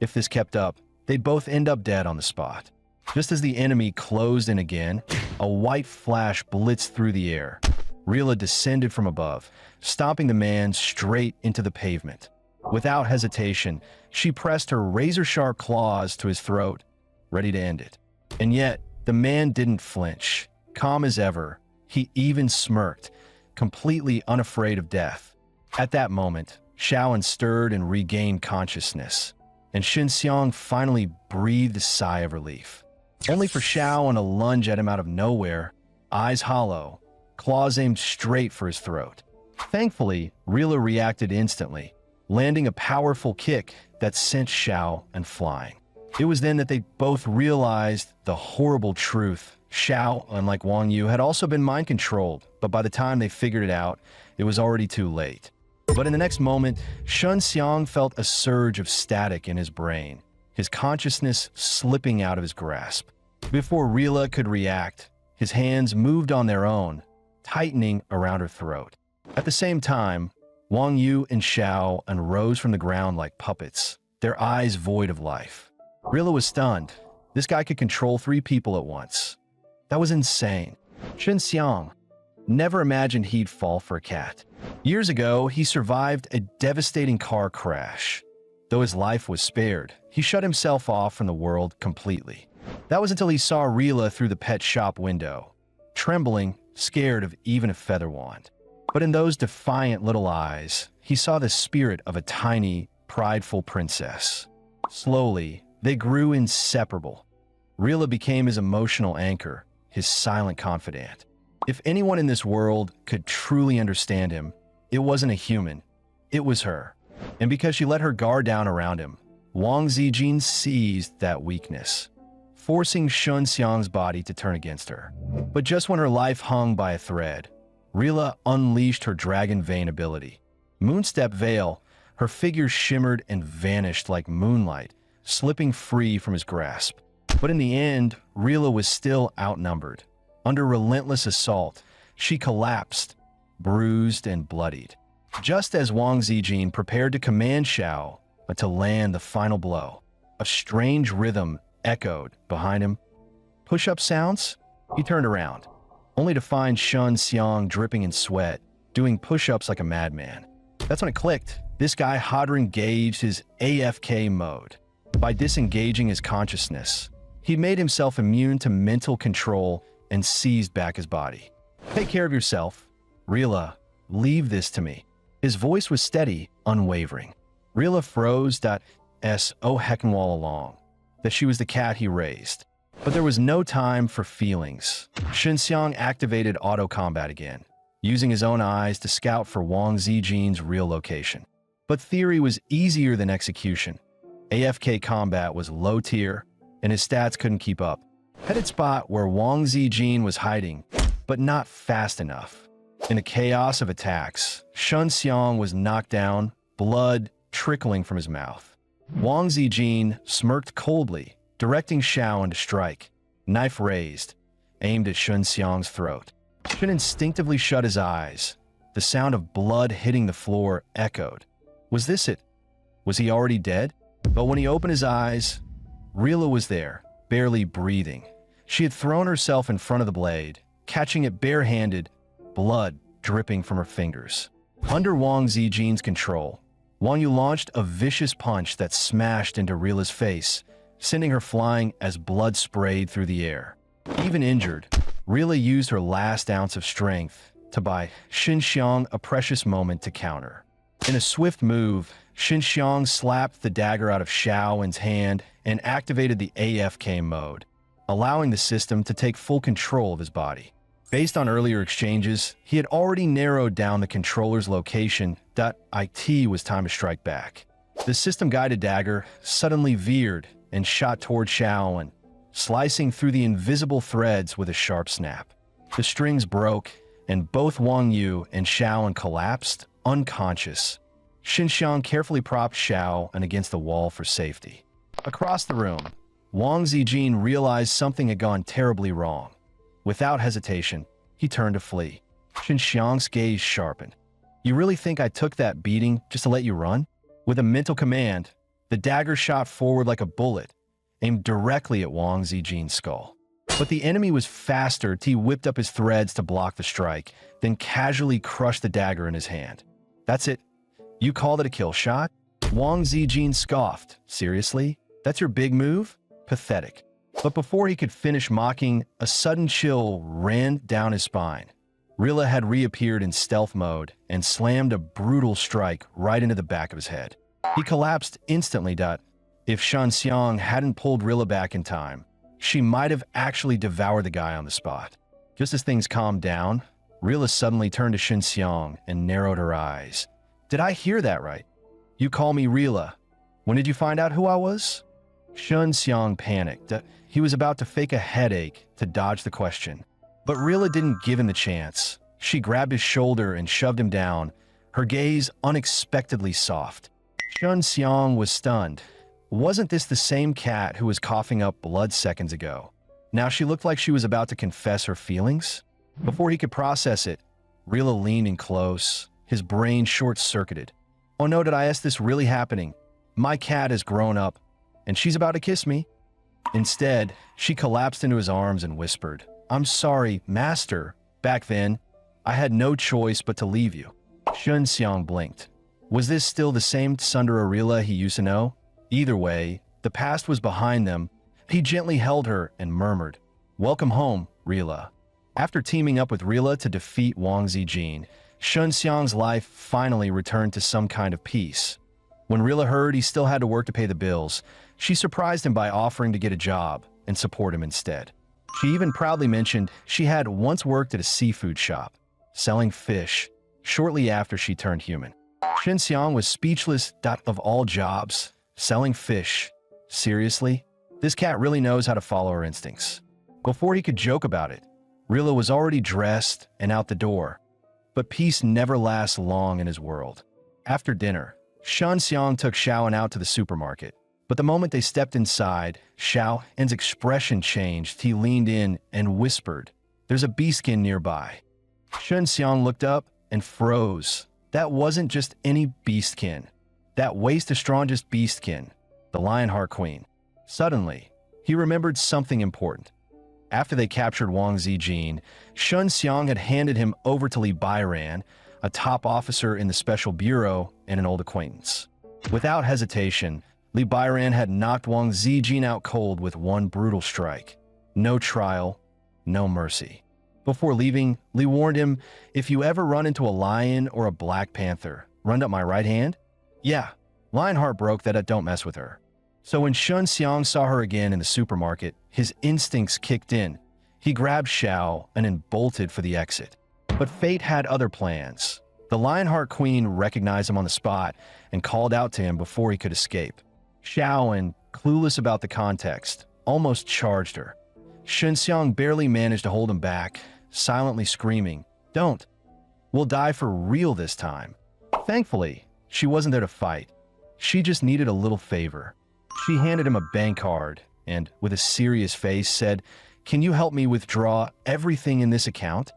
Speaker 1: If this kept up, they'd both end up dead on the spot. Just as the enemy closed in again, a white flash blitzed through the air. Rila descended from above, stomping the man straight into the pavement. Without hesitation, she pressed her razor-sharp claws to his throat, ready to end it. And yet, the man didn't flinch. Calm as ever, he even smirked, completely unafraid of death. At that moment, Xiaoan stirred and regained consciousness, and Shun Xiang finally breathed a sigh of relief. Only for Xiaoan to lunge at him out of nowhere, eyes hollow, claws aimed straight for his throat. Thankfully, Rila reacted instantly, landing a powerful kick that sent Xiaoan flying. It was then that they both realized the horrible truth. Xiao, unlike Wang Yu, had also been mind-controlled, but by the time they figured it out, it was already too late. But in the next moment, Shun Xiang felt a surge of static in his brain, his consciousness slipping out of his grasp. Before Rila could react, his hands moved on their own, tightening around her throat. At the same time, Wang Yu and Xiao rose from the ground like puppets, their eyes void of life. Rila was stunned. This guy could control 3 people at once. That was insane. Shun Xiang never imagined he'd fall for a cat. Years ago, he survived a devastating car crash. Though his life was spared, he shut himself off from the world completely. That was until he saw Rila through the pet shop window. trembling, scared of even a feather wand. But in those defiant little eyes, he saw the spirit of a tiny, prideful princess. Slowly, they grew inseparable. Rila became his emotional anchor, his silent confidant. If anyone in this world could truly understand him, it wasn't a human, it was her. And because she let her guard down around him, Wang Zijin seized that weakness, forcing Shun Xiang's body to turn against her. But just when her life hung by a thread, Rila unleashed her dragon vein ability. Moonstep Veil, her figure shimmered and vanished like moonlight, slipping free from his grasp. But in the end, Rila was still outnumbered. Under relentless assault, she collapsed, bruised and bloodied. Just as Wang Zijin prepared to command Xiao to land the final blow, a strange rhythm echoed behind him. Push-up sounds? He turned around, only to find Shun Xiang dripping in sweat, doing push-ups like a madman. That's when it clicked. This guy had engaged his AFK mode. By disengaging his consciousness, he made himself immune to mental control and seized back his body. Take care of yourself. Rila, leave this to me. His voice was steady, unwavering. Rila froze. Oh heckin' all along that she was the cat he raised. But there was no time for feelings. Shun Xiang activated auto combat again, using his own eyes to scout for Wang Zijin's real location. But theory was easier than execution. AFK combat was low tier, and his stats couldn't keep up. Headed spot where Wang Zijin was hiding, but not fast enough. In a chaos of attacks, Shun Xiang was knocked down, blood trickling from his mouth. Wang Zijin smirked coldly, directing Xiao to strike. Knife raised, aimed at Shun Xiang's throat. Shun instinctively shut his eyes. The sound of blood hitting the floor echoed. Was this it? Was he already dead? But when he opened his eyes, Rila was there, barely breathing. She had thrown herself in front of the blade, catching it barehanded, blood dripping from her fingers. Under Wang Zijin's control, Wang Yu launched a vicious punch that smashed into Rila's face, sending her flying as blood sprayed through the air. Even injured, Rila used her last ounce of strength to buy Shun Xiang a precious moment to counter. In a swift move, Shun Xiang slapped the dagger out of Xiaowen's hand and activated the AFK mode, allowing the system to take full control of his body. Based on earlier exchanges, he had already narrowed down the controller's location. It was time to strike back. The system-guided dagger suddenly veered and shot toward Xiaowen, slicing through the invisible threads with a sharp snap. The strings broke, and both Wang Yu and Xiaowen collapsed, unconscious. Shun Xiang carefully propped Xiaowen against the wall for safety. Across the room, Wang Zijin realized something had gone terribly wrong. Without hesitation, he turned to flee. Shun Xiang's gaze sharpened. You really think I took that beating just to let you run? With a mental command, the dagger shot forward like a bullet, aimed directly at Wang Zijin's skull. But the enemy was faster. He whipped up his threads to block the strike, then casually crushed the dagger in his hand. That's it. You called it a kill shot? Wang Zijin scoffed. Seriously? That's your big move? Pathetic. But before he could finish mocking, a sudden chill ran down his spine. Rila had reappeared in stealth mode and slammed a brutal strike right into the back of his head. He collapsed instantly. If Shun Xiang hadn't pulled Rila back in time, she might have actually devoured the guy on the spot. Just as things calmed down, Rila suddenly turned to Shun Xiang and narrowed her eyes. Did I hear that right? You call me Rila. When did you find out who I was? Shun Xiang panicked. He was about to fake a headache to dodge the question. But Rila didn't give him the chance. She grabbed his shoulder and shoved him down, her gaze unexpectedly soft. Shun Xiang was stunned. Wasn't this the same cat who was coughing up blood seconds ago? Now she looked like she was about to confess her feelings. Before he could process it, Rila leaned in close, his brain short-circuited. Oh no, is this really happening? My cat has grown up, and she's about to kiss me. Instead, she collapsed into his arms and whispered, I'm sorry, master. Back then, I had no choice but to leave you. Shun Xiang blinked. Was this still the same Tsundere Rila he used to know? Either way, the past was behind them. He gently held her and murmured, Welcome home, Rila. After teaming up with Rila to defeat Wang Zijin, Shun Xiang's life finally returned to some kind of peace. When Rila heard he still had to work to pay the bills, she surprised him by offering to get a job and support him instead. She even proudly mentioned she had once worked at a seafood shop, selling fish, shortly after she turned human. Shen Xiang was speechless. Of all jobs, selling fish. Seriously? This cat really knows how to follow her instincts. Before he could joke about it, Rila was already dressed and out the door. But peace never lasts long in his world. After dinner, Shun Xiang took Xiaoan out to the supermarket. But the moment they stepped inside, Xiaoan's expression changed. He leaned in and whispered, "There's a beastkin nearby." Shun Xiang looked up and froze. That wasn't just any beastkin. That was the strongest beastkin, the Lionheart Queen. Suddenly, he remembered something important. After they captured Wang Zijin, Shun Xiang had handed him over to Li Bairan, a top officer in the Special Bureau and an old acquaintance. Without hesitation, Li Bairan had knocked Wang Zijin out cold with one brutal strike. No trial, no mercy. Before leaving, Li warned him, "If you ever run into a lion or a black panther, run up my right hand?" Yeah, Lionheart broke that. Don't mess with her. So when Shun Xiang saw her again in the supermarket, his instincts kicked in. He grabbed Xiao and then bolted for the exit. But fate had other plans. The Lionheart Queen recognized him on the spot and called out to him before he could escape. Xiao, clueless about the context, almost charged her. Shun Xiang barely managed to hold him back, silently screaming, "Don't! We'll die for real this time." Thankfully, she wasn't there to fight. She just needed a little favor. She handed him a bank card and, with a serious face, said, "Can you help me withdraw everything in this account?"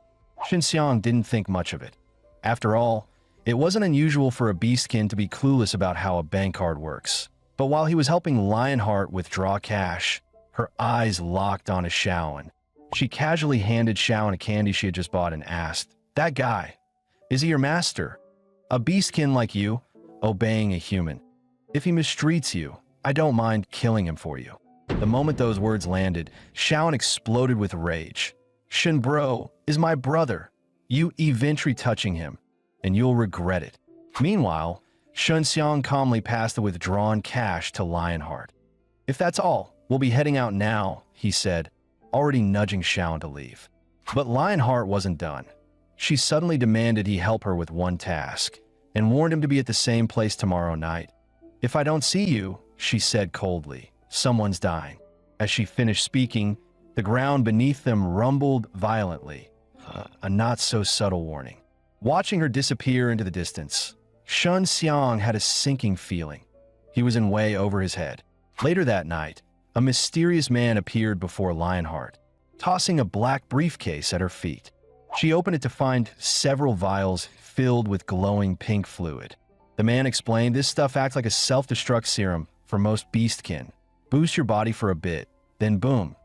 Speaker 1: Shin Xiang didn't think much of it. After all, it wasn't unusual for a beastkin to be clueless about how a bank card works. But while he was helping Lionheart withdraw cash, her eyes locked on Xiaoan. She casually handed Xiaoan a candy she had just bought and asked, "That guy, is he your master? A beastkin like you, obeying a human. If he mistreats you, I don't mind killing him for you." The moment those words landed, Xiaoan exploded with rage. "Shin Bro is my brother. You eventually touching him, and you'll regret it." Meanwhile, Shun Xiang calmly passed the withdrawn cash to Lionheart. "If that's all, we'll be heading out now," he said, already nudging Xiaoan to leave. But Lionheart wasn't done. She suddenly demanded he help her with one task, and warned him to be at the same place tomorrow night. "If I don't see you," she said coldly, "someone's dying." As she finished speaking, the ground beneath them rumbled violently, a not-so-subtle warning. Watching her disappear into the distance, Shun Xiang had a sinking feeling. He was in way over his head. Later that night, a mysterious man appeared before Lionheart, tossing a black briefcase at her feet. She opened it to find several vials filled with glowing pink fluid. The man explained, "This stuff acts like a self-destruct serum for most beastkin. Boost your body for a bit, then boom,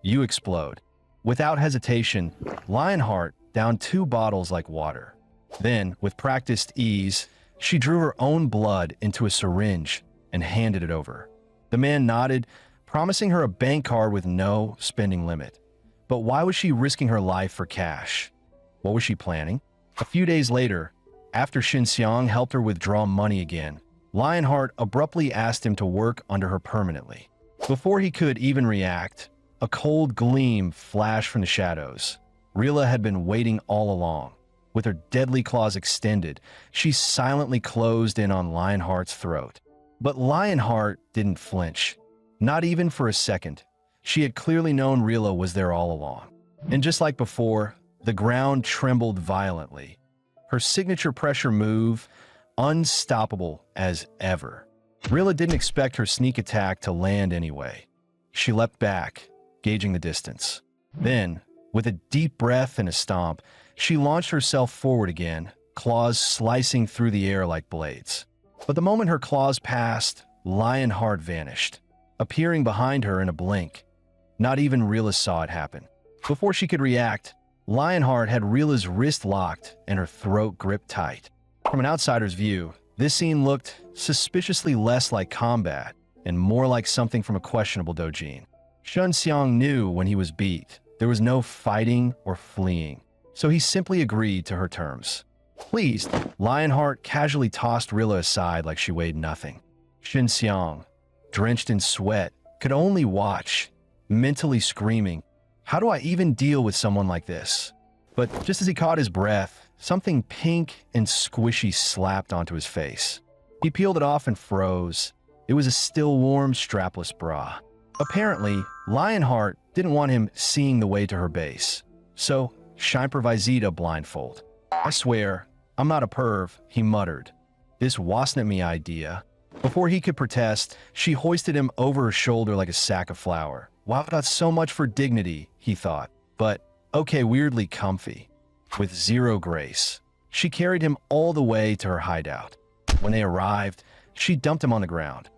Speaker 1: you explode." Without hesitation, Lionheart downed 2 bottles like water. Then, with practiced ease, she drew her own blood into a syringe and handed it over. The man nodded, promising her a bank card with no spending limit. But why was she risking her life for cash? What was she planning? A few days later, after Shin Xiang helped her withdraw money again, Lionheart abruptly asked him to work under her permanently. Before he could even react, a cold gleam flashed from the shadows. Rila had been waiting all along. With her deadly claws extended, she silently closed in on Lionheart's throat. But Lionheart didn't flinch. Not even for a second. She had clearly known Rila was there all along. And just like before, the ground trembled violently. Her signature pressure move, unstoppable as ever. Rila didn't expect her sneak attack to land anyway. She leapt back, gauging the distance. Then, with a deep breath and a stomp, she launched herself forward again, claws slicing through the air like blades. But the moment her claws passed, Lionheart vanished, appearing behind her in a blink. Not even Rila saw it happen. Before she could react, Lionheart had Rila's wrist locked and her throat gripped tight. From an outsider's view, this scene looked suspiciously less like combat and more like something from a questionable doujin. Shun Xiang knew when he was beat, There was no fighting or fleeing, so he simply agreed to her terms. Pleased, Lionheart casually tossed Rilla aside like she weighed nothing. Xiao, drenched in sweat, could only watch, mentally screaming, "How do I even deal with someone like this?" But just as he caught his breath, something pink and squishy slapped onto his face. He peeled it off and froze. It was a still warm, strapless bra. Apparently, Lionheart didn't want him seeing the way to her base, so she improvised a blindfold. "I swear, I'm not a perv," he muttered. "This wasn't me idea." Before he could protest, she hoisted him over her shoulder like a sack of flour. Wow, that's so much for dignity, he thought, but okay, weirdly comfy. With zero grace, she carried him all the way to her hideout. When they arrived, she dumped him on the ground.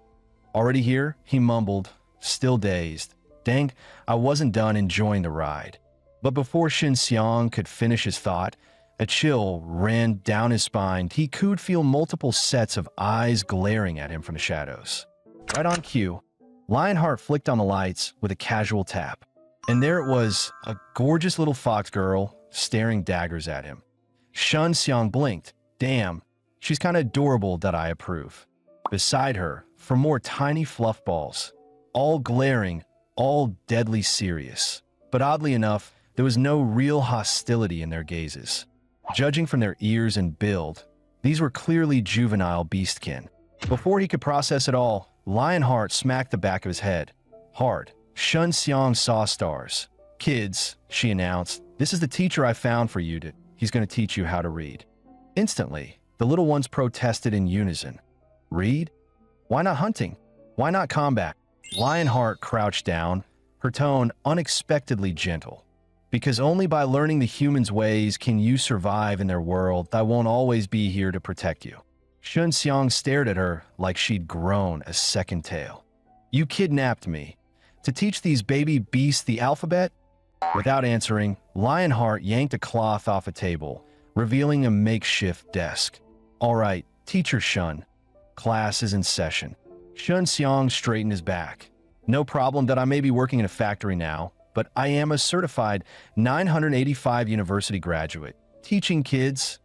Speaker 1: "Already here?" he mumbled, still dazed. Dang, I wasn't done enjoying the ride. But before Xiao could finish his thought, a chill ran down his spine. He could feel multiple sets of eyes glaring at him from the shadows. Right on cue, Lionheart flicked on the lights with a casual tap. And there it was, a gorgeous little fox girl staring daggers at him. Xiao blinked. Damn, she's kinda adorable that I approve. Beside her, for more tiny fluff balls, all glaring, all deadly serious. But oddly enough, there was no real hostility in their gazes. Judging from their ears and build, these were clearly juvenile beastkin. Before he could process it all, Lionheart smacked the back of his head. Hard. Xiao saw stars. "Kids," she announced, "this is the teacher I found for you. He's going to teach you how to read." Instantly, the little ones protested in unison. "Read? Why not hunting? Why not combat?" Lionheart crouched down, her tone unexpectedly gentle. "Because only by learning the humans' ways can you survive in their world that won't always be here to protect you." Xiao stared at her like she'd grown a second tail. "You kidnapped me. To teach these baby beasts the alphabet?" Without answering, Lionheart yanked a cloth off a table, revealing a makeshift desk. "All right, teacher Shun. Class is in session." Xiao straightened his back. "No problem that I may be working in a factory now, but I am a certified 985 university graduate. Teaching kids,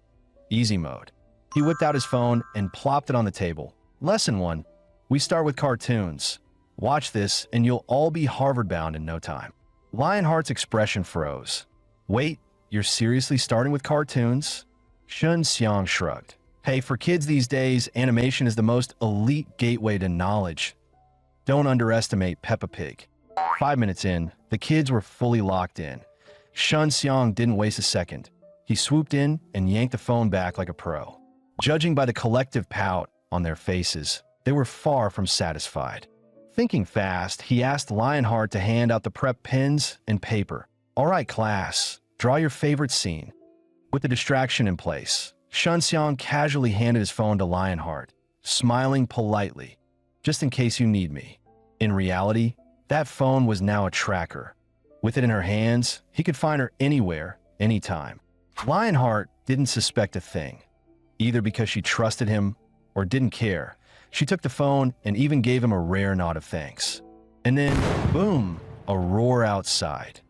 Speaker 1: easy mode." He whipped out his phone and plopped it on the table. "Lesson 1. We start with cartoons. Watch this and you'll all be Harvard-bound in no time." Lionheart's expression froze. "Wait, you're seriously starting with cartoons?" Xiao shrugged. "Hey, for kids these days, animation is the most elite gateway to knowledge. Don't underestimate Peppa Pig." 5 minutes in, the kids were fully locked in. Xiao didn't waste a second. He swooped in and yanked the phone back like a pro. Judging by the collective pout on their faces, they were far from satisfied. Thinking fast, he asked Lionheart to hand out the prep pens and paper. "All right, class, draw your favorite scene." With the distraction in place, Xiao casually handed his phone to Lionheart, smiling politely. "Just in case you need me." In reality, that phone was now a tracker. With it in her hands, he could find her anywhere, anytime. Lionheart didn't suspect a thing. Either because she trusted him or didn't care, she took the phone and even gave him a rare nod of thanks. And then, boom, a roar outside.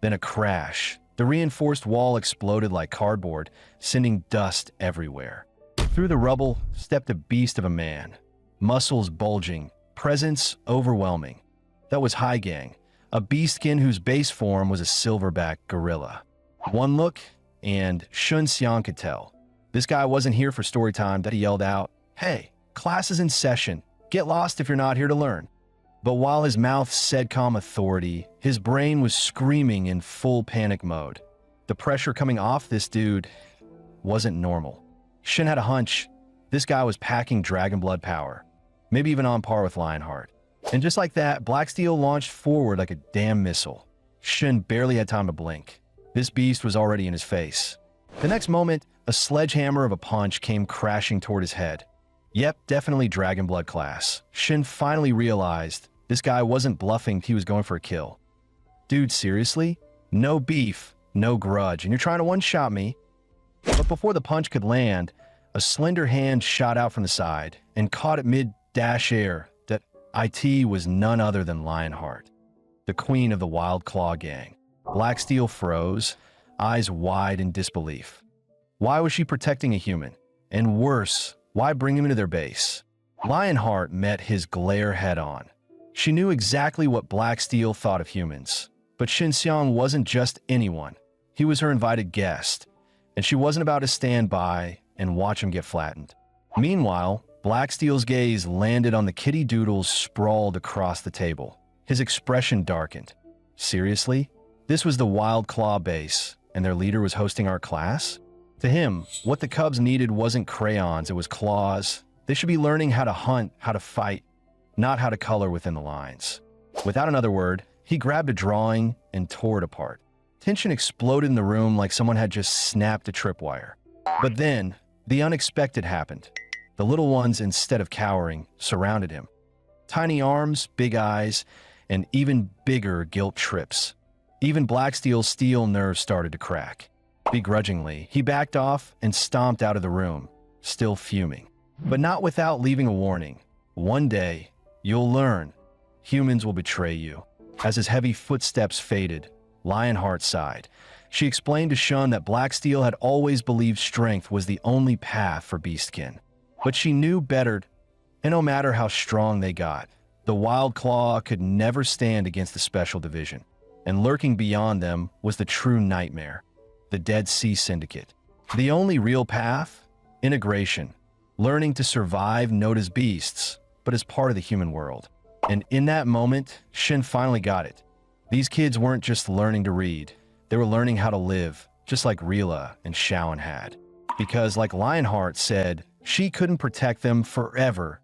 Speaker 1: Then a crash. The reinforced wall exploded like cardboard, sending dust everywhere. Through the rubble stepped a beast of a man. Muscles bulging, presence overwhelming. That was Haigang, a beastkin whose base form was a silverback gorilla. One look, and Xiao could tell. This guy wasn't here for story time. That he yelled out, "Hey, class is in session. Get lost if you're not here to learn." But while his mouth said calm authority, his brain was screaming in full panic mode. The pressure coming off this dude wasn't normal. Shin had a hunch. This guy was packing dragon blood power, maybe even on par with Lionheart. And just like that, Black Steel launched forward like a damn missile. Shin barely had time to blink. This beast was already in his face. The next moment, a sledgehammer of a punch came crashing toward his head. Yep, definitely dragon blood class. Shin finally realized this guy wasn't bluffing, he was going for a kill. "Dude, seriously? No beef, no grudge, and you're trying to one-shot me?" But before the punch could land, a slender hand shot out from the side and caught it mid-dash air. That IT was none other than Lionheart, the queen of the Wild Claw gang. Black Steel froze, eyes wide in disbelief. Why was she protecting a human? And worse, why bring him into their base? Lionheart met his glare head-on. She knew exactly what Black Steel thought of humans. But Xinxiang wasn't just anyone. He was her invited guest, and she wasn't about to stand by and watch him get flattened. Meanwhile, Black Steel's gaze landed on the kitty doodles sprawled across the table. His expression darkened. Seriously? This was the Wild Claw base, and their leader was hosting our class? To him, what the cubs needed wasn't crayons, it was claws. They should be learning how to hunt, how to fight, not how to color within the lines. Without another word, he grabbed a drawing and tore it apart. Tension exploded in the room like someone had just snapped a tripwire. But then, the unexpected happened. The little ones, instead of cowering, surrounded him. Tiny arms, big eyes, and even bigger guilt trips. Even Black Steel's steel nerves started to crack. Begrudgingly, he backed off and stomped out of the room, still fuming. But not without leaving a warning. One day, you'll learn. Humans will betray you. As his heavy footsteps faded, Lionheart sighed. She explained to Shun that Black Steel had always believed strength was the only path for beastkin. But she knew better, and no matter how strong they got, the Wild Claw could never stand against the Special Division. And lurking beyond them was the true nightmare, the Dead Sea Syndicate. The only real path? Integration. Learning to survive not as beasts, but as part of the human world. And in that moment, Shin finally got it. These kids weren't just learning to read. They were learning how to live, just like Rila and Shaoan had. Because like Lionheart said, she couldn't protect them forever.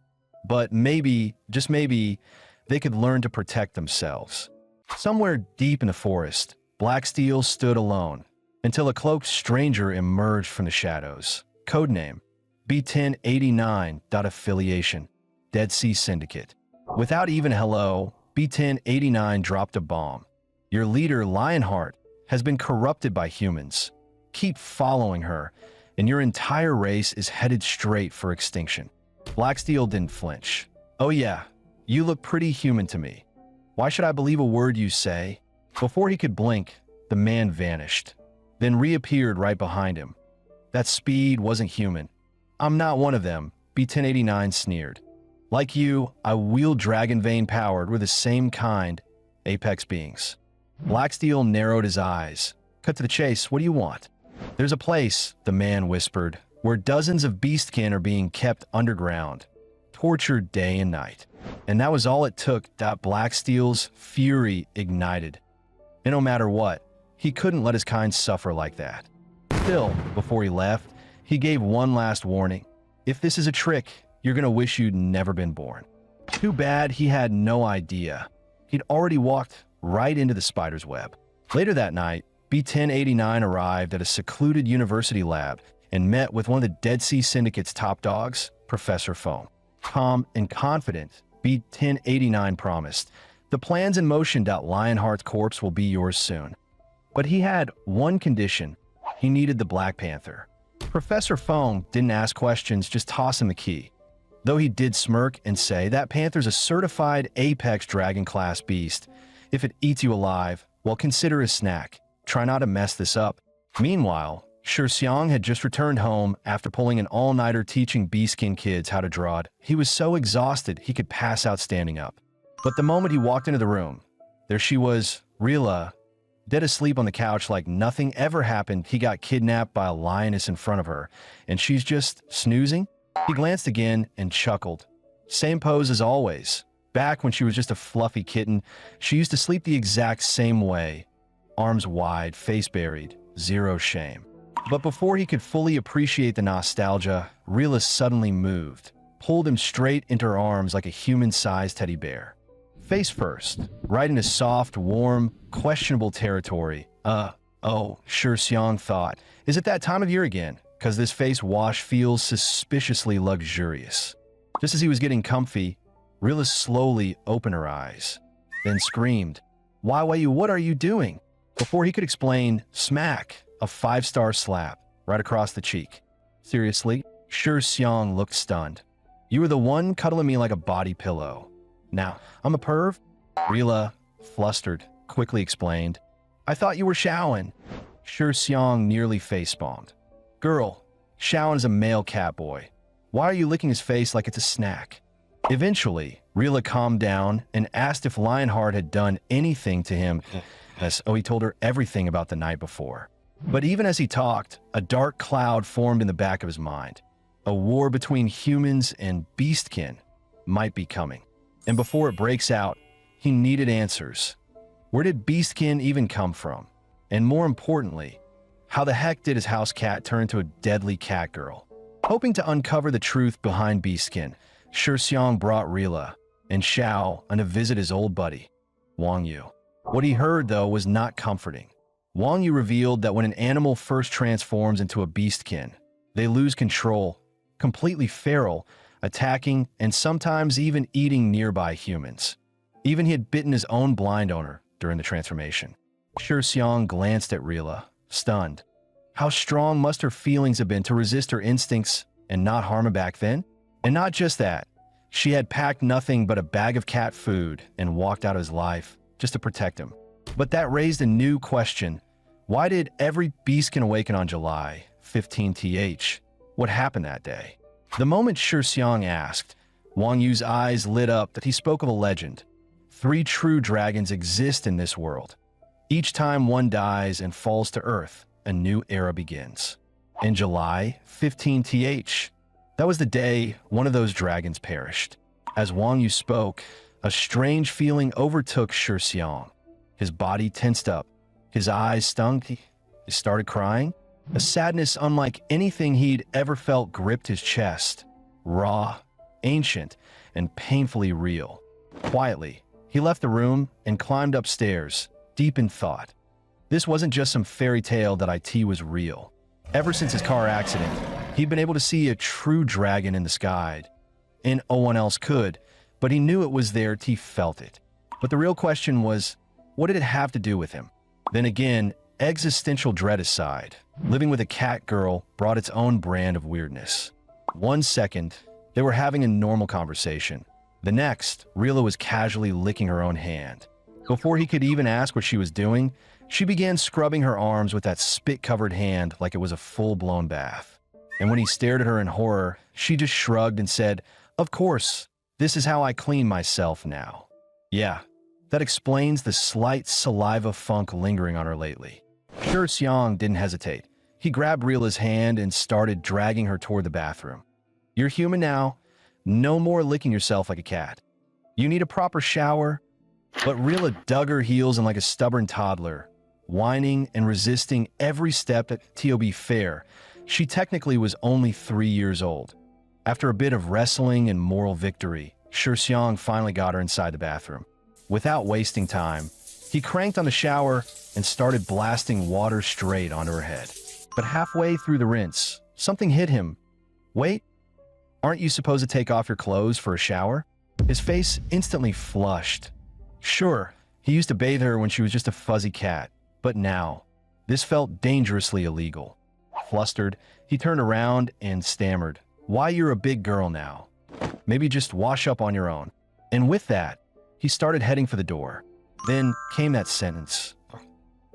Speaker 1: But maybe, just maybe, they could learn to protect themselves. Somewhere deep in the forest, Black Steel stood alone, until a cloaked stranger emerged from the shadows. Codename, B1089. Affiliation, Dead Sea Syndicate. Without even hello, B1089 dropped a bomb. Your leader, Lionheart, has been corrupted by humans. Keep following her, and your entire race is headed straight for extinction. Black Steel didn't flinch. Oh yeah, you look pretty human to me. Why should I believe a word you say? Before he could blink, the man vanished, then reappeared right behind him. That speed wasn't human. I'm not one of them, B1089 sneered. Like you, I wield dragon vein powered. We're the same kind, apex beings. Black Steel narrowed his eyes. Cut to the chase, what do you want? There's a place, the man whispered, where dozens of beastkin are being kept underground, tortured day and night. And that was all it took. Black Steel's fury ignited. And no matter what, he couldn't let his kind suffer like that. Still, before he left, he gave one last warning. If this is a trick, you're gonna wish you'd never been born. Too bad he had no idea. He'd already walked right into the spider's web. Later that night, B1089 arrived at a secluded university lab and met with one of the Dead Sea Syndicate's top dogs, Professor Foam. Calm and confident, B1089 promised, "The plan's in motion. Lionheart's corpse will be yours soon." But he had one condition. He needed the Black Panther. Professor Foam didn't ask questions, just toss him the key. Though he did smirk and say, "That panther's a certified apex dragon class beast. If it eats you alive, well, consider a snack. Try not to mess this up." Meanwhile, Xiang had just returned home after pulling an all-nighter teaching beastkin kids how to draw it. He was so exhausted he could pass out standing up. But the moment he walked into the room, there she was, Rila, dead asleep on the couch like nothing ever happened. He got kidnapped by a lioness in front of her, and she's just snoozing? He glanced again and chuckled. Same pose as always. Back when she was just a fluffy kitten, she used to sleep the exact same way. Arms wide, face buried, zero shame. But before he could fully appreciate the nostalgia, Rila suddenly moved, pulled him straight into her arms like a human-sized teddy bear. Face first, right into soft, warm, questionable territory. Xiang thought. Is it that time of year again? 'Cause this face wash feels suspiciously luxurious. Just as he was getting comfy, Rila slowly opened her eyes, then screamed, Why, what are you doing?" Before he could explain, smack, a 5-star slap right across the cheek. Seriously? Xiang looked stunned. "You were the one cuddling me like a body pillow. Now, I'm a perv?" Rila, flustered, quickly explained, I thought you were Shaoan. Shi Xiang nearly facepalmed. Girl, Shaoan is a male cat boy. Why are you licking his face like it's a snack? Eventually, Rila calmed down and asked if Lionheart had done anything to him. He told her everything about the night before. But even as he talked, a dark cloud formed in the back of his mind. A war between humans and beastkin might be coming. And before it breaks out, he needed answers. Where did beastkin even come from? And more importantly, how the heck did his house cat turn into a deadly cat girl? Hoping to uncover the truth behind beastkin, Shi Xiang brought Rila and Xiao on to visit his old buddy, Wang Yu. What he heard, though, was not comforting. Wang Yu revealed that when an animal first transforms into a beastkin, they lose control, completely feral, attacking and sometimes even eating nearby humans. Even he had bitten his own blind owner during the transformation. Shi Xiang glanced at Rila, stunned. How strong must her feelings have been to resist her instincts and not harm him back then? And not just that, she had packed nothing but a bag of cat food and walked out of his life just to protect him. But that raised a new question. Why did every beastkin awaken on July 15th? What happened that day? The moment Shi Xiang asked, Wang Yu's eyes lit up that he spoke of a legend. 3 true dragons exist in this world. Each time one dies and falls to earth, a new era begins. In July 15th, that was the day one of those dragons perished. As Wang Yu spoke, a strange feeling overtook Shi Xiang. His body tensed up, his eyes stung, he started crying. A sadness unlike anything he'd ever felt gripped his chest, raw, ancient, and painfully real. Quietly, he left the room and climbed upstairs, deep in thought. This wasn't just some fairy tale that IT was real. Ever since his car accident, he'd been able to see a true dragon in the sky. And no one else could, but he knew it was there, he felt it. But the real question was, what did it have to do with him? Then again, existential dread aside, living with a cat girl brought its own brand of weirdness. 1 second, they were having a normal conversation. The next, Rila was casually licking her own hand. Before he could even ask what she was doing, she began scrubbing her arms with that spit-covered hand like it was a full-blown bath. And when he stared at her in horror, she just shrugged and said, "Of course, this is how I clean myself now." Yeah, that explains the slight saliva funk lingering on her lately. Shi Xiang didn't hesitate. He grabbed Rila's hand and started dragging her toward the bathroom. You're human now. No more licking yourself like a cat. You need a proper shower. But Rila dug her heels in like a stubborn toddler, whining and resisting every step. To be fair, she technically was only 3 years old. After a bit of wrestling and moral victory, Shi Xiang finally got her inside the bathroom. Without wasting time, he cranked on the shower and started blasting water straight onto her head. But halfway through the rinse, something hit him. Wait, aren't you supposed to take off your clothes for a shower? His face instantly flushed. Sure, he used to bathe her when she was just a fuzzy cat, but now, this felt dangerously illegal. Flustered, he turned around and stammered, "Why, you're a big girl now. Maybe just wash up on your own." And with that, he started heading for the door. Then came that sentence.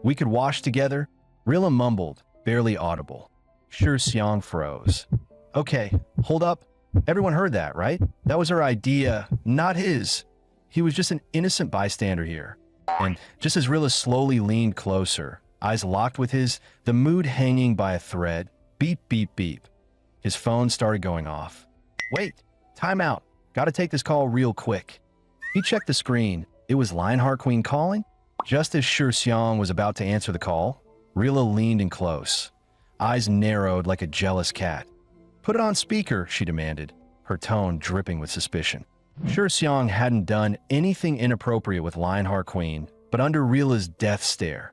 Speaker 1: "We could wash together?" Rila mumbled, barely audible. Shi Xiang froze. "Okay, hold up. Everyone heard that, right? That was her idea, not his. He was just an innocent bystander here." And just as Rila slowly leaned closer, eyes locked with his, the mood hanging by a thread, beep, beep, beep. His phone started going off. "Wait, time out. Gotta take this call real quick." He checked the screen. It was Lionheart Queen calling? Just as Shi Xiang was about to answer the call, Rila leaned in close, eyes narrowed like a jealous cat. "Put it on speaker," she demanded, her tone dripping with suspicion. Shi Xiang hadn't done anything inappropriate with Lionheart Queen, but under Rila's death stare,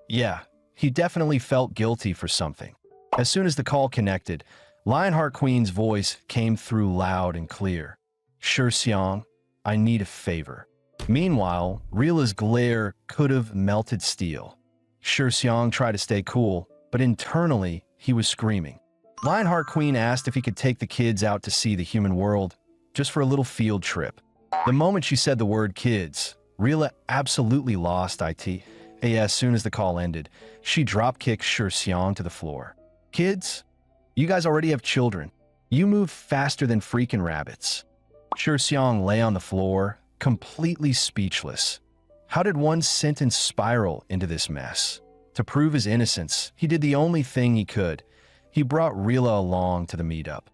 Speaker 1: yeah, he definitely felt guilty for something. As soon as the call connected, Lionheart Queen's voice came through loud and clear. "Shi Xiang, I need a favor." Meanwhile, Rila's glare could have melted steel. Shi Xiang tried to stay cool, but internally, he was screaming. Lionheart Queen asked if he could take the kids out to see the human world, just for a little field trip. The moment she said the word kids, Rila absolutely lost it. As soon as the call ended, she drop-kicked Shi Xiang to the floor. Kids, you guys already have children. You move faster than freaking rabbits. Shi Xiang lay on the floor, completely speechless. How did one sentence spiral into this mess? To prove his innocence, he did the only thing he could. He brought Rila along to the meetup.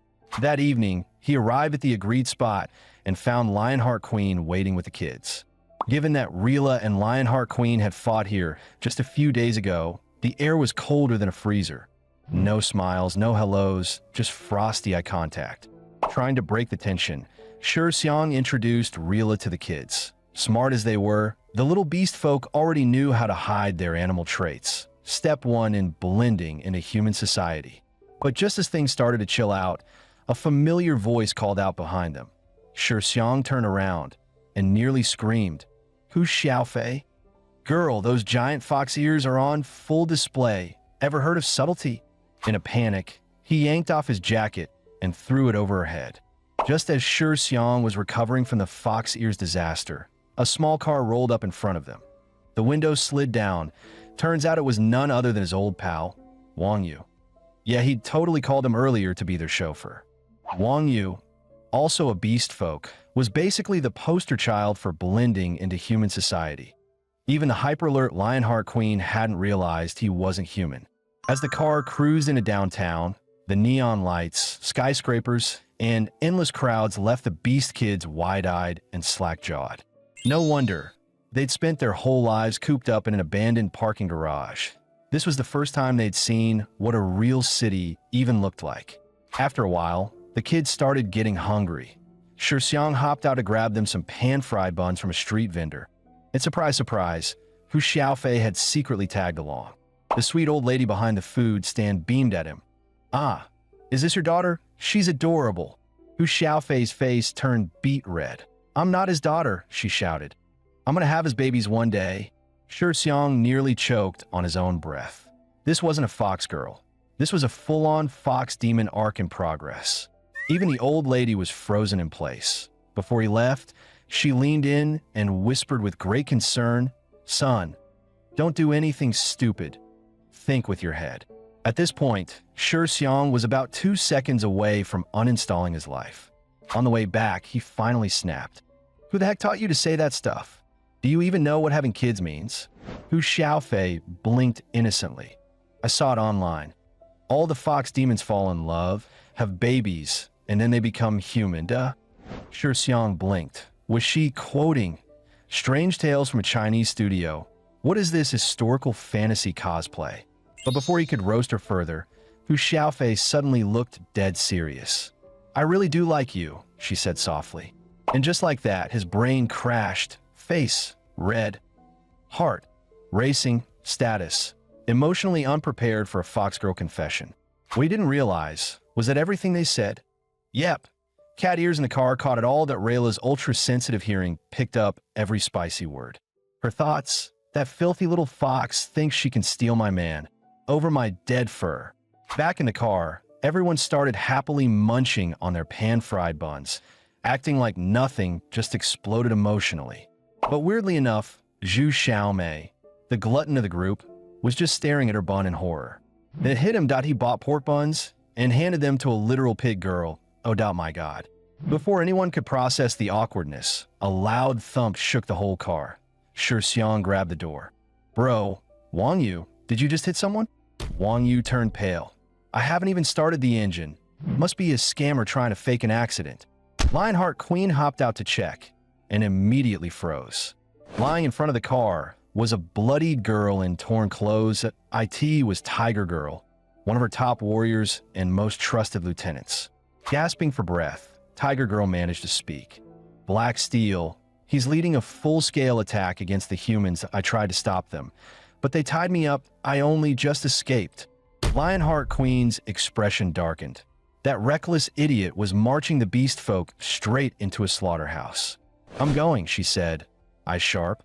Speaker 1: That evening, he arrived at the agreed spot and found Lionheart Queen waiting with the kids. Given that Rila and Lionheart Queen had fought here just a few days ago, the air was colder than a freezer. No smiles, no hellos, just frosty eye contact. Trying to break the tension, Shi Xiang introduced Rila to the kids. Smart as they were, the little beast folk already knew how to hide their animal traits. Step one in blending into human society. But just as things started to chill out, a familiar voice called out behind them. Shi Xiang turned around and nearly screamed, "Who's Xiaofei?" "Girl, those giant fox ears are on full display. Ever heard of subtlety?" In a panic, he yanked off his jacket and threw it over her head. Just as Shi Xiang was recovering from the fox ears disaster, a small car rolled up in front of them. The window slid down. Turns out it was none other than his old pal, Wang Yu. Yeah, he'd totally called him earlier to be their chauffeur. Wang Yu, also a beast folk, was basically the poster child for blending into human society. Even the hyper-alert Lionheart Queen hadn't realized he wasn't human. As the car cruised into downtown, the neon lights, skyscrapers, and endless crowds left the beast kids wide-eyed and slack-jawed. No wonder. They'd spent their whole lives cooped up in an abandoned parking garage. This was the first time they'd seen what a real city even looked like. After a while, the kids started getting hungry. Shi Xiang hopped out to grab them some pan-fried buns from a street vendor. And surprise, surprise, Hu Xiaofei had secretly tagged along. The sweet old lady behind the food stand beamed at him. "Ah, is this your daughter? She's adorable." Hu Xiaofei's face turned beet red. "I'm not his daughter," she shouted. "I'm gonna have his babies one day." Shi Xiang nearly choked on his own breath. This wasn't a fox girl. This was a full-on fox demon arc in progress. Even the old lady was frozen in place. Before he left, she leaned in and whispered with great concern, "Son, don't do anything stupid. Think with your head." At this point, Shi Xiang was about 2 seconds away from uninstalling his life. On the way back, he finally snapped. "Who the heck taught you to say that stuff? Do you even know what having kids means?" Hu Xiaofei blinked innocently. "I saw it online. All the fox demons fall in love, have babies, and then they become human, duh." Shi Xiang blinked. Was she quoting Strange Tales from a Chinese studio? What is this historical fantasy cosplay? But before he could roast her further, Hu Xiaofei suddenly looked dead serious. "I really do like you," she said softly. And just like that, his brain crashed, face red, heart racing, status emotionally unprepared for a fox girl confession. What he didn't realize was that everything they said, yep, cat ears in the car caught it all, that Rayla's ultra-sensitive hearing picked up every spicy word. Her thoughts, "That filthy little fox thinks she can steal my man over my dead fur." Back in the car, everyone started happily munching on their pan-fried buns, acting like nothing just exploded emotionally. But weirdly enough, Zhu Xiaomei, the glutton of the group, was just staring at her bun in horror. It hit him that he bought pork buns and handed them to a literal pig girl. Oh, my God. Before anyone could process the awkwardness, a loud thump shook the whole car. Shi Xiang grabbed the door. "Bro, Wang Yu, did you just hit someone?" Wang Yu turned pale. "I haven't even started the engine. Must be a scammer trying to fake an accident." Lionheart Queen hopped out to check and immediately froze. Lying in front of the car was a bloodied girl in torn clothes. IT was Tiger Girl, one of her top warriors and most trusted lieutenants. Gasping for breath, Tiger Girl managed to speak. "Black Steel, he's leading a full-scale attack against the humans. I tried to stop them, but they tied me up. I only just escaped." Lionheart Queen's expression darkened. That reckless idiot was marching the beast folk straight into a slaughterhouse. "I'm going," she said, eyes sharp.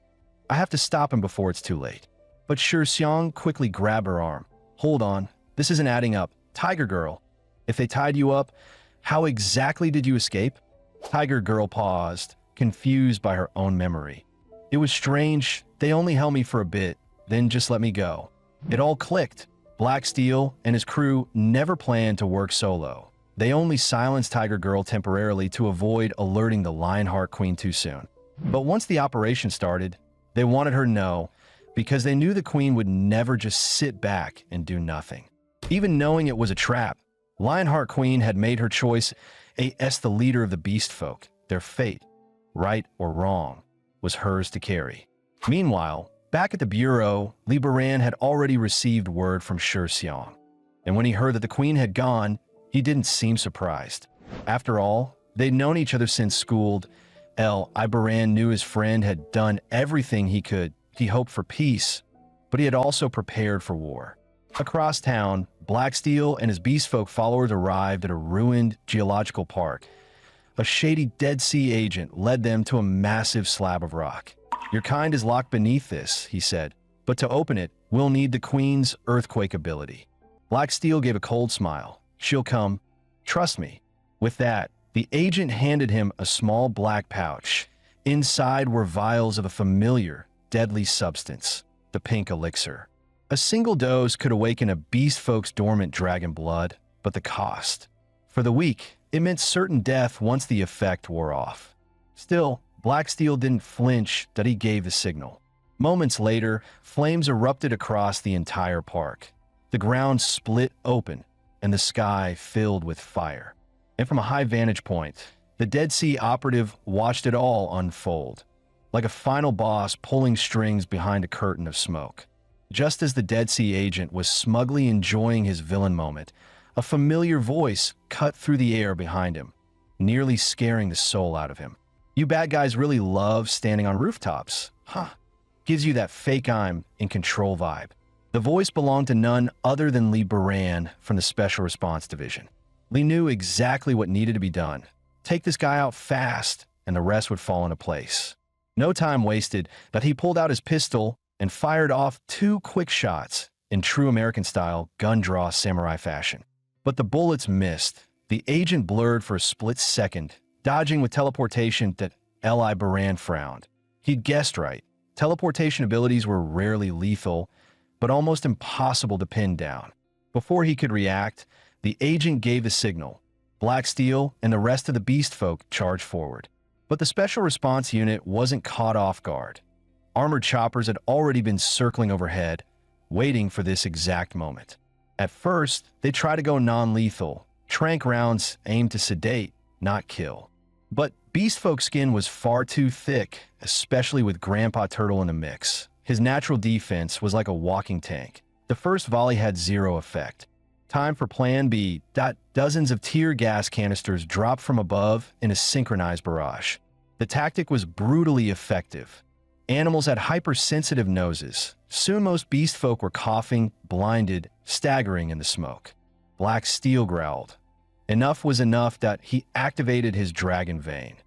Speaker 1: "I have to stop him before it's too late." But Shi Xiang quickly grabbed her arm. "Hold on, this isn't adding up. Tiger Girl, if they tied you up, how exactly did you escape?" Tiger Girl paused, confused by her own memory. "It was strange. They only held me for a bit. then just let me go. It all clicked. Black Steel and his crew never planned to work solo. They only silenced Tiger Girl temporarily to avoid alerting the Lionheart Queen too soon. But once the operation started, they wanted her no, because they knew the Queen would never just sit back and do nothing. Even knowing it was a trap, Lionheart Queen had made her choice as the leader of the Beast Folk. Their fate, right or wrong, was hers to carry. Meanwhile, back at the Bureau, Li Baran had already received word from Shi Xiang. And when he heard that the Queen had gone, he didn't seem surprised. After all, they'd known each other since school. Baran knew his friend had done everything he could. He hoped for peace, but he had also prepared for war. Across town, Black Steel and his Beast Folk followers arrived at a ruined geological park. A shady Dead Sea agent led them to a massive slab of rock. "Your kind is locked beneath this," he said, "but to open it, we'll need the Queen's earthquake ability." Black Steel gave a cold smile. "She'll come. Trust me." With that, the agent handed him a small black pouch. Inside were vials of a familiar, deadly substance, the pink elixir. A single dose could awaken a Beast Folk's dormant dragon blood, but the cost. For the weak, it meant certain death once the effect wore off. Still, Black Steel didn't flinch that he gave the signal. Moments later, flames erupted across the entire park. The ground split open, and the sky filled with fire. And from a high vantage point, the Dead Sea operative watched it all unfold, like a final boss pulling strings behind a curtain of smoke. Just as the Dead Sea agent was smugly enjoying his villain moment, a familiar voice cut through the air behind him, nearly scaring the soul out of him. "You bad guys really love standing on rooftops, huh? Gives you that fake I'm in control vibe." The voice belonged to none other than Li Baran from the Special Response Division. Li knew exactly what needed to be done. Take this guy out fast, and the rest would fall into place. No time wasted, but he pulled out his pistol and fired off 2 quick shots in true American-style gun-draw samurai fashion. But the bullets missed. The agent blurred for a split second, dodging with teleportation that Li Baran frowned. He'd guessed right. Teleportation abilities were rarely lethal, but almost impossible to pin down. Before he could react, the agent gave the signal. Black Steel and the rest of the Beast Folk charged forward. But the Special Response Unit wasn't caught off guard. Armored choppers had already been circling overhead, waiting for this exact moment. At first, they tried to go non-lethal, tranq rounds aimed to sedate, not kill. But Beast Folk skin was far too thick, especially with Grandpa Turtle in the mix. His natural defense was like a walking tank. The first volley had 0 effect. Time for Plan B. Dozens of tear gas canisters dropped from above in a synchronized barrage. The tactic was brutally effective. Animals had hypersensitive noses. Soon most Beast Folk were coughing, blinded, staggering in the smoke. Black Steel growled. Enough was enough that he activated his dragon vein.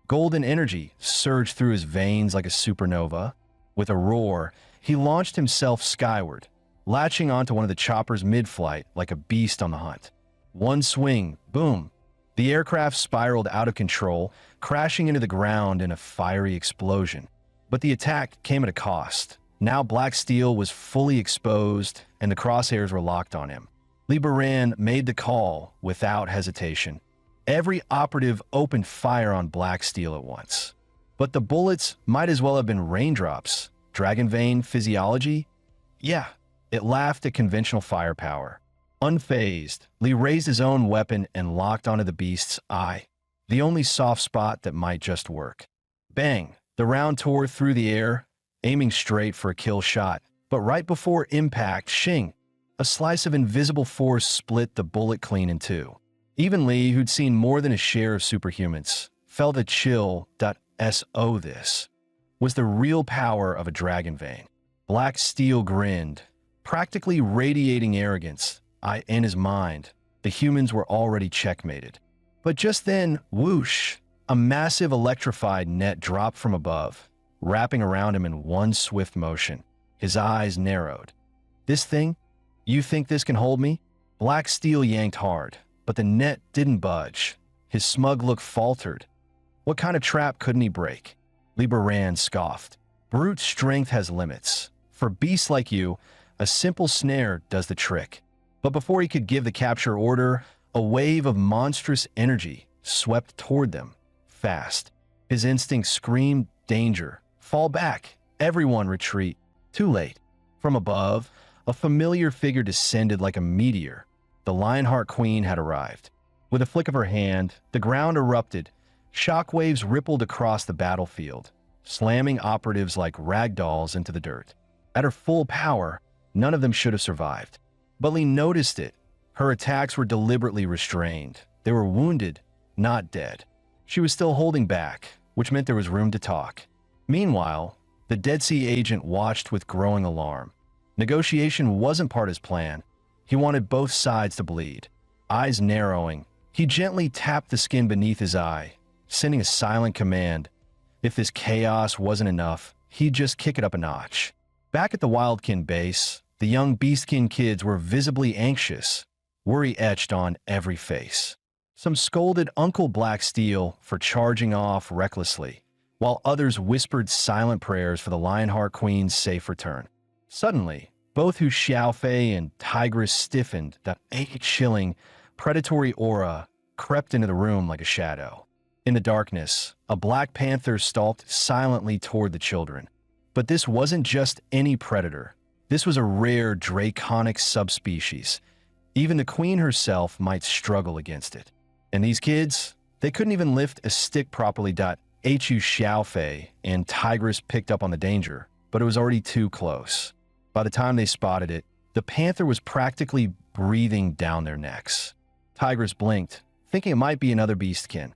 Speaker 1: Golden energy surged through his veins like a supernova. With a roar, he launched himself skyward, latching onto one of the choppers mid-flight like a beast on the hunt. One swing, boom. The aircraft spiraled out of control, crashing into the ground in a fiery explosion. But the attack came at a cost. Now Black Steel was fully exposed, and the crosshairs were locked on him. Li Baran made the call without hesitation. Every operative opened fire on Black Steel at once. But the bullets might as well have been raindrops. Dragon vein physiology? Yeah, it laughed at conventional firepower. Unfazed, Li raised his own weapon and locked onto the beast's eye, the only soft spot that might just work. Bang! The round tore through the air, aiming straight for a kill shot. But right before impact, shing! A slice of invisible force split the bullet clean in 2. Even Li, who'd seen more than a share of superhumans, felt a chill. This was the real power of a dragon vein. Black Steel grinned, practically radiating arrogance. In his mind, the humans were already checkmated. But just then, whoosh, a massive electrified net dropped from above, wrapping around him in one swift motion. His eyes narrowed. "This thing? You think this can hold me?" Black Steel yanked hard, but the net didn't budge. His smug look faltered. What kind of trap couldn't he break? Li Baran scoffed. "Brute strength has limits. For beasts like you, a simple snare does the trick. But before he could give the capture order, a wave of monstrous energy swept toward them, fast. His instinct screamed, danger, fall back, everyone retreat. Too late. From above, a familiar figure descended like a meteor. The Lionheart Queen had arrived. With a flick of her hand, the ground erupted. Shockwaves rippled across the battlefield, slamming operatives like ragdolls into the dirt. At her full power, none of them should have survived. But Lee noticed it. Her attacks were deliberately restrained. They were wounded, not dead. She was still holding back, which meant there was room to talk. Meanwhile, the Dead Sea agent watched with growing alarm. Negotiation wasn't part of his plan. He wanted both sides to bleed. Eyes narrowing, he gently tapped the skin beneath his eye, sending a silent command. If this chaos wasn't enough, he'd just kick it up a notch. Back at the Wildkin base, the young Beastkin kids were visibly anxious, worry etched on every face. Some scolded Uncle Blacksteel for charging off recklessly, while others whispered silent prayers for the Lionheart Queen's safe return. Suddenly, both Hu Xiaofei and Tigress stiffened. That chilling, predatory aura crept into the room like a shadow. In the darkness, a Black Panther stalked silently toward the children. But this wasn't just any predator. This was a rare draconic subspecies. Even the queen herself might struggle against it. And these kids, they couldn't even lift a stick properly. Hu Xiaofei and Tigress picked up on the danger, but it was already too close. By the time they spotted it, the panther was practically breathing down their necks. Tigress blinked, thinking it might be another beastkin.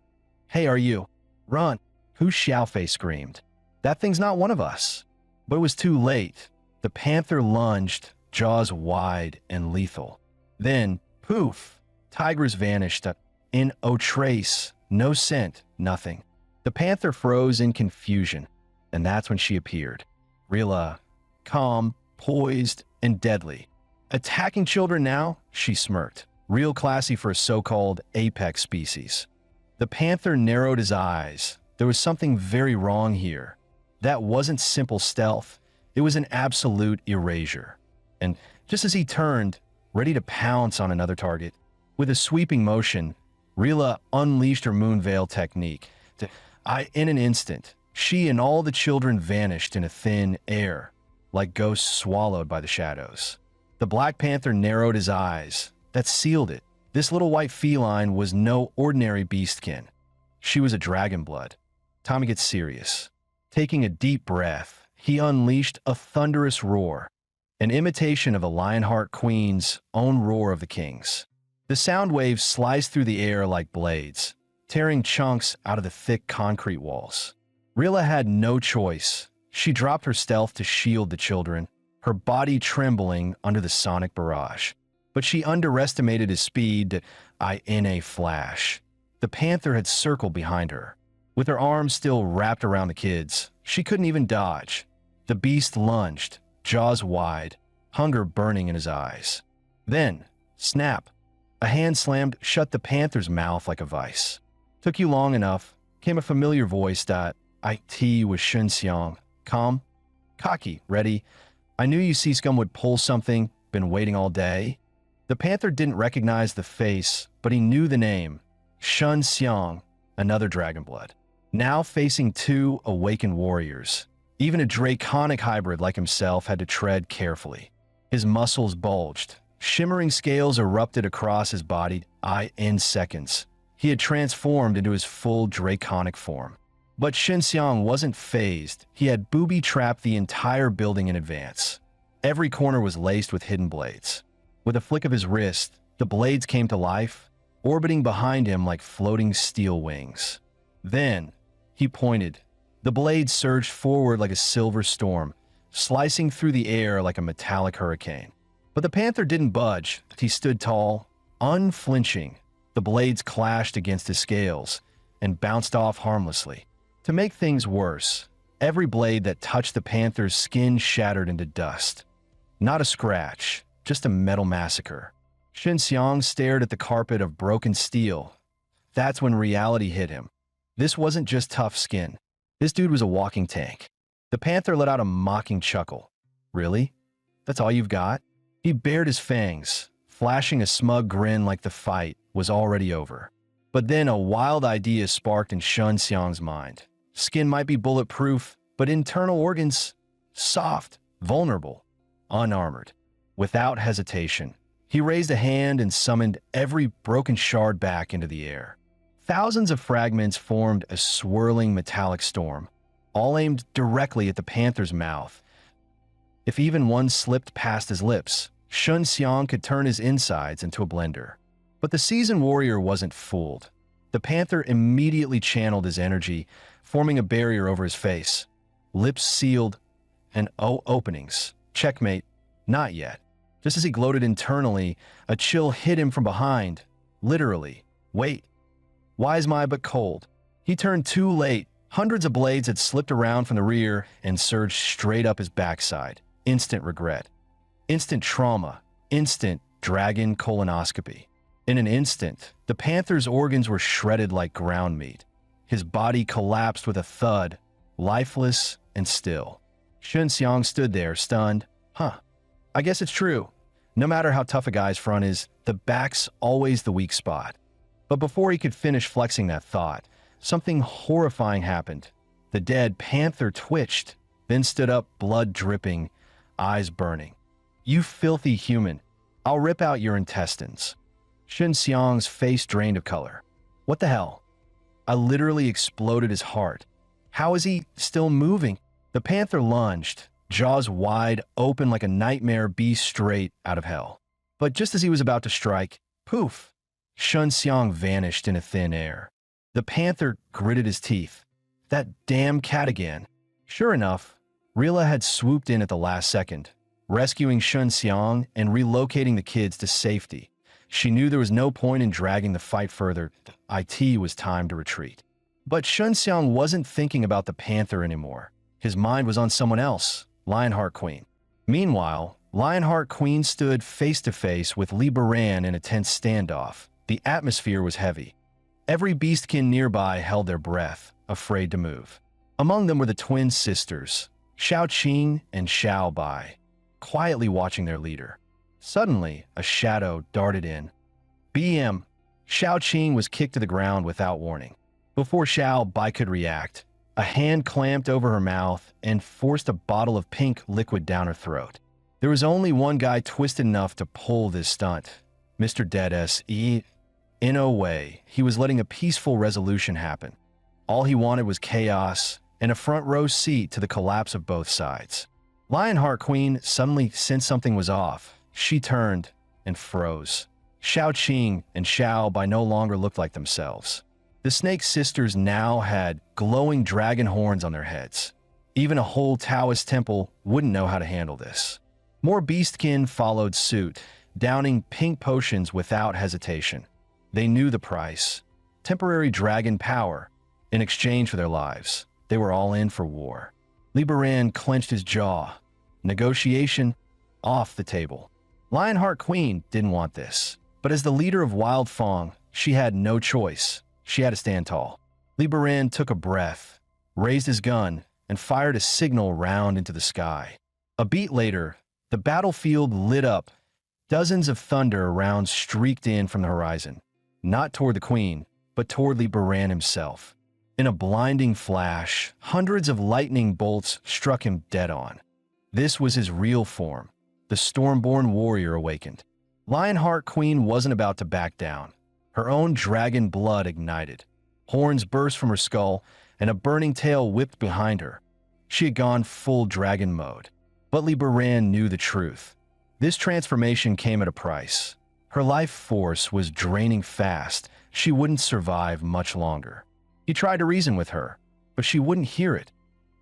Speaker 1: "Hey, are you? Run!" Hu Xiaofei screamed. "That thing's not one of us." But it was too late. The panther lunged, jaws wide and lethal. Then, poof, Tigress vanished. In no trace, no scent, nothing. The panther froze in confusion, and that's when she appeared. Rilla, calm, poised, and deadly. "Attacking children now?" she smirked. Real classy for a so-called apex species. The panther narrowed his eyes. There was something very wrong here. That wasn't simple stealth. It was an absolute erasure. And just as he turned, ready to pounce on another target, with a sweeping motion, Rilla unleashed her Moonveil technique. In an instant, she and all the children vanished in a thin air, like ghosts swallowed by the shadows. The Black Panther narrowed his eyes. That sealed it. This little white feline was no ordinary beastkin. She was a dragonblood. Time to get serious. Taking a deep breath, he unleashed a thunderous roar, an imitation of the Lionheart Queen's own roar of the kings. The sound waves sliced through the air like blades, tearing chunks out of the thick concrete walls. Rilla had no choice. She dropped her stealth to shield the children, her body trembling under the sonic barrage. But she underestimated his speed in a flash. The panther had circled behind her. With her arms still wrapped around the kids, she couldn't even dodge. The beast lunged, jaws wide, hunger burning in his eyes. Then, snap, a hand slammed shut the panther's mouth like a vice. "Took you long enough," came a familiar voice. "It was Shun Xiang. Calm, cocky, ready. I knew you sea scum would pull something, been waiting all day." The panther didn't recognize the face, but he knew the name. Shun Xiang, another dragonblood. Now facing two awakened warriors. Even a draconic hybrid like himself had to tread carefully. His muscles bulged. Shimmering scales erupted across his body. In seconds, he had transformed into his full draconic form. But Shin Xiang wasn't phased. He had booby-trapped the entire building in advance. Every corner was laced with hidden blades. With a flick of his wrist, the blades came to life, orbiting behind him like floating steel wings. Then, he pointed. The blades surged forward like a silver storm, slicing through the air like a metallic hurricane. But the panther didn't budge. He stood tall, unflinching. The blades clashed against his scales and bounced off harmlessly. To make things worse, every blade that touched the panther's skin shattered into dust. Not a scratch, just a metal massacre. Shin Xiang stared at the carpet of broken steel. That's when reality hit him. This wasn't just tough skin. This dude was a walking tank. The panther let out a mocking chuckle. Really? That's all you've got? He bared his fangs, flashing a smug grin like the fight was already over. But then a wild idea sparked in Shun Xiang's mind. Skin might be bulletproof, but internal organs, soft, vulnerable, unarmored. Without hesitation, he raised a hand and summoned every broken shard back into the air. Thousands of fragments formed a swirling metallic storm, all aimed directly at the panther's mouth. If even one slipped past his lips, Shun Xiang could turn his insides into a blender. But the seasoned warrior wasn't fooled. The panther immediately channeled his energy, forming a barrier over his face. Lips sealed and openings. Checkmate. Not yet. Just as he gloated internally, a chill hit him from behind. Literally. Wait. Wise my but cold. He turned too late. Hundreds of blades had slipped around from the rear and surged straight up his backside. Instant regret. Instant trauma. Instant dragon colonoscopy. In an instant, the panther's organs were shredded like ground meat. His body collapsed with a thud, lifeless and still. Shun Xiang stood there, stunned. I guess it's true. No matter how tough a guy's front is, the back's always the weak spot. But before he could finish flexing that thought, something horrifying happened. The dead panther twitched, then stood up, blood dripping, eyes burning. You filthy human. I'll rip out your intestines. Shun Xiang's face drained of color. What the hell? I literally exploded his heart. How is he still moving? The panther lunged, jaws wide open like a nightmare beast straight out of hell. But just as he was about to strike, poof, Shun Xiang vanished into thin air. The panther gritted his teeth. That damn cat again. Sure enough, Rila had swooped in at the last second, rescuing Shun Xiang and relocating the kids to safety. She knew there was no point in dragging the fight further. It was time to retreat. But Shun Xiang wasn't thinking about the panther anymore. His mind was on someone else, Lionheart Queen. Meanwhile, Lionheart Queen stood face to face with Li Baran in a tense standoff. The atmosphere was heavy. Every beastkin nearby held their breath, afraid to move. Among them were the twin sisters, Xiao Qing and Xiao Bai, quietly watching their leader. Suddenly, a shadow darted in. BM! Xiao Qing was kicked to the ground without warning. Before Xiao Bai could react, a hand clamped over her mouth and forced a bottle of pink liquid down her throat. There was only one guy twisted enough to pull this stunt, Mr. Dead S.E. In a way, he was letting a peaceful resolution happen. All he wanted was chaos and a front row seat to the collapse of both sides. Lionheart Queen suddenly sensed something was off. She turned and froze. Xiao Qing and Xiao Bai no longer looked like themselves. The Snake Sisters now had glowing dragon horns on their heads. Even a whole Taoist temple wouldn't know how to handle this. More beastkin followed suit, downing pink potions without hesitation. They knew the price. Temporary dragon power. In exchange for their lives, they were all in for war. Li Baran clenched his jaw. Negotiation off the table. Lionheart Queen didn't want this, but as the leader of Wild Fong, she had no choice. She had to stand tall. Li Baran took a breath, raised his gun, and fired a signal round into the sky. A beat later, the battlefield lit up. Dozens of thunder rounds streaked in from the horizon, not toward the queen, but toward Li Baran himself. In a blinding flash, hundreds of lightning bolts struck him dead on. This was his real form. The Stormborn warrior awakened. Lionheart Queen wasn't about to back down. Her own dragon blood ignited. Horns burst from her skull, and a burning tail whipped behind her. She had gone full dragon mode. But Li Baran knew the truth. This transformation came at a price. Her life force was draining fast. She wouldn't survive much longer. He tried to reason with her, but she wouldn't hear it.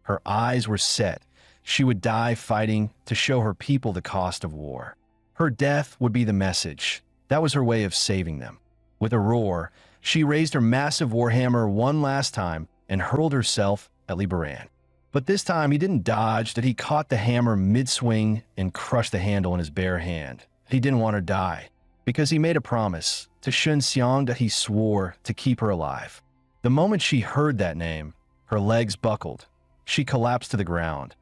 Speaker 1: Her eyes were set. She would die fighting to show her people the cost of war. Her death would be the message. That was her way of saving them. With a roar, she raised her massive warhammer one last time and hurled herself at Li Baran. But this time he didn't dodge, that he caught the hammer mid-swing and crushed the handle in his bare hand. He didn't want her to die, because he made a promise to Shun Xiang that he swore to keep her alive. The moment she heard that name, her legs buckled. She collapsed to the ground.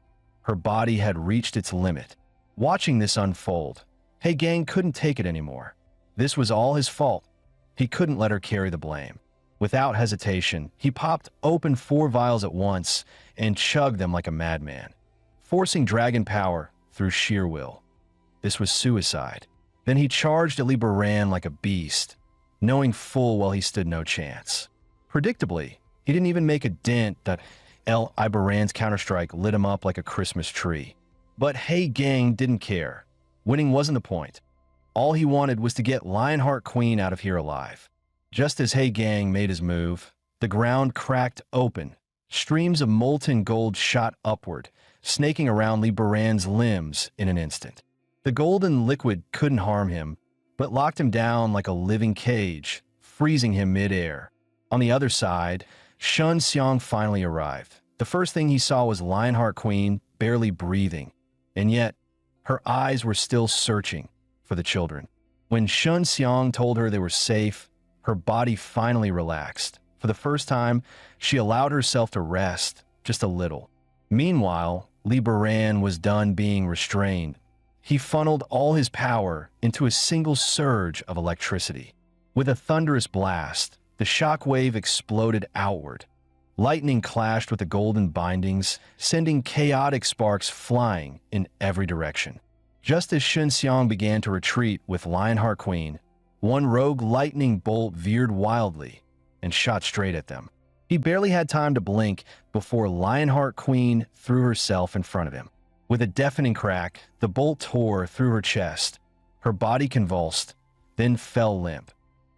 Speaker 1: Her body had reached its limit. Watching this unfold, Hey Gang couldn't take it anymore. This was all his fault. He couldn't let her carry the blame. Without hesitation, he popped open 4 vials at once and chugged them like a madman, forcing dragon power through sheer will. This was suicide. Then he charged at Liberan like a beast, knowing full well he stood no chance. Predictably, he didn't even make a dent that Ibaran's counterstrike lit him up like a Christmas tree. But Hey Gang didn't care. Winning wasn't the point. All he wanted was to get Lionheart Queen out of here alive. Just as Hey Gang made his move, the ground cracked open. Streams of molten gold shot upward, snaking around Liberan's limbs in an instant. The golden liquid couldn't harm him, but locked him down like a living cage, freezing him mid-air. On the other side, Shun Xiang finally arrived. The first thing he saw was Lionheart Queen barely breathing, and yet her eyes were still searching for the children. When Shun Xiang told her they were safe, her body finally relaxed. For the first time, she allowed herself to rest just a little. Meanwhile, Li Baran was done being restrained. He funneled all his power into a single surge of electricity. With a thunderous blast, the shock wave exploded outward. Lightning clashed with the golden bindings, sending chaotic sparks flying in every direction. Just as Shun Xiang began to retreat with Lionheart Queen, one rogue lightning bolt veered wildly and shot straight at them. He barely had time to blink before Lionheart Queen threw herself in front of him. With a deafening crack, the bolt tore through her chest. Her body convulsed, then fell limp,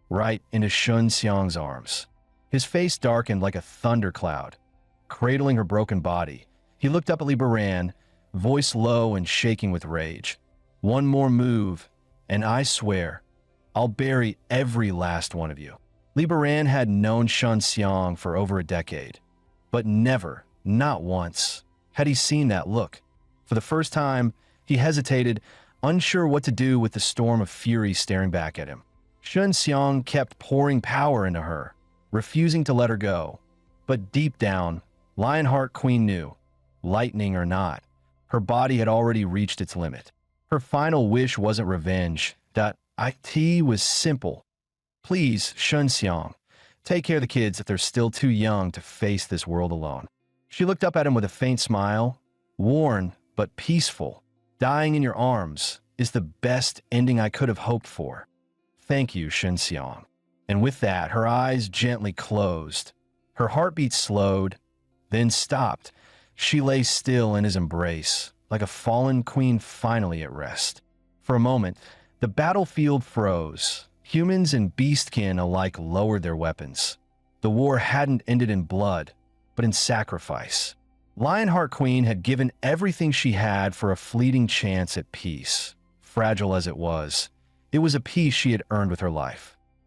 Speaker 1: right into Shun Xiang's arms. His face darkened like a thundercloud. Cradling her broken body, he looked up at Li Baran, voice low and shaking with rage. One more move, and I swear, I'll bury every last one of you. Li Baran had known Shun Xiang for over a decade, but never, not once, had he seen that look. For the first time, he hesitated, unsure what to do with the storm of fury staring back at him. Shun Xiang kept pouring power into her, refusing to let her go. But deep down, Lionheart Queen knew, lightning or not, her body had already reached its limit. Her final wish wasn't revenge. That it was simple. Please, Shun Xiang, take care of the kids if they're still too young to face this world alone. She looked up at him with a faint smile, worn but peaceful. Dying in your arms is the best ending I could have hoped for. Thank you, Shun Xiang. And with that, her eyes gently closed. Her heartbeat slowed, then stopped. She lay still in his embrace, like a fallen queen finally at rest. For a moment, the battlefield froze. Humans and beastkin alike lowered their weapons. The war hadn't ended in blood, but in sacrifice. Lionheart Queen had given everything she had for a fleeting chance at peace. Fragile as it was a peace she had earned with her life.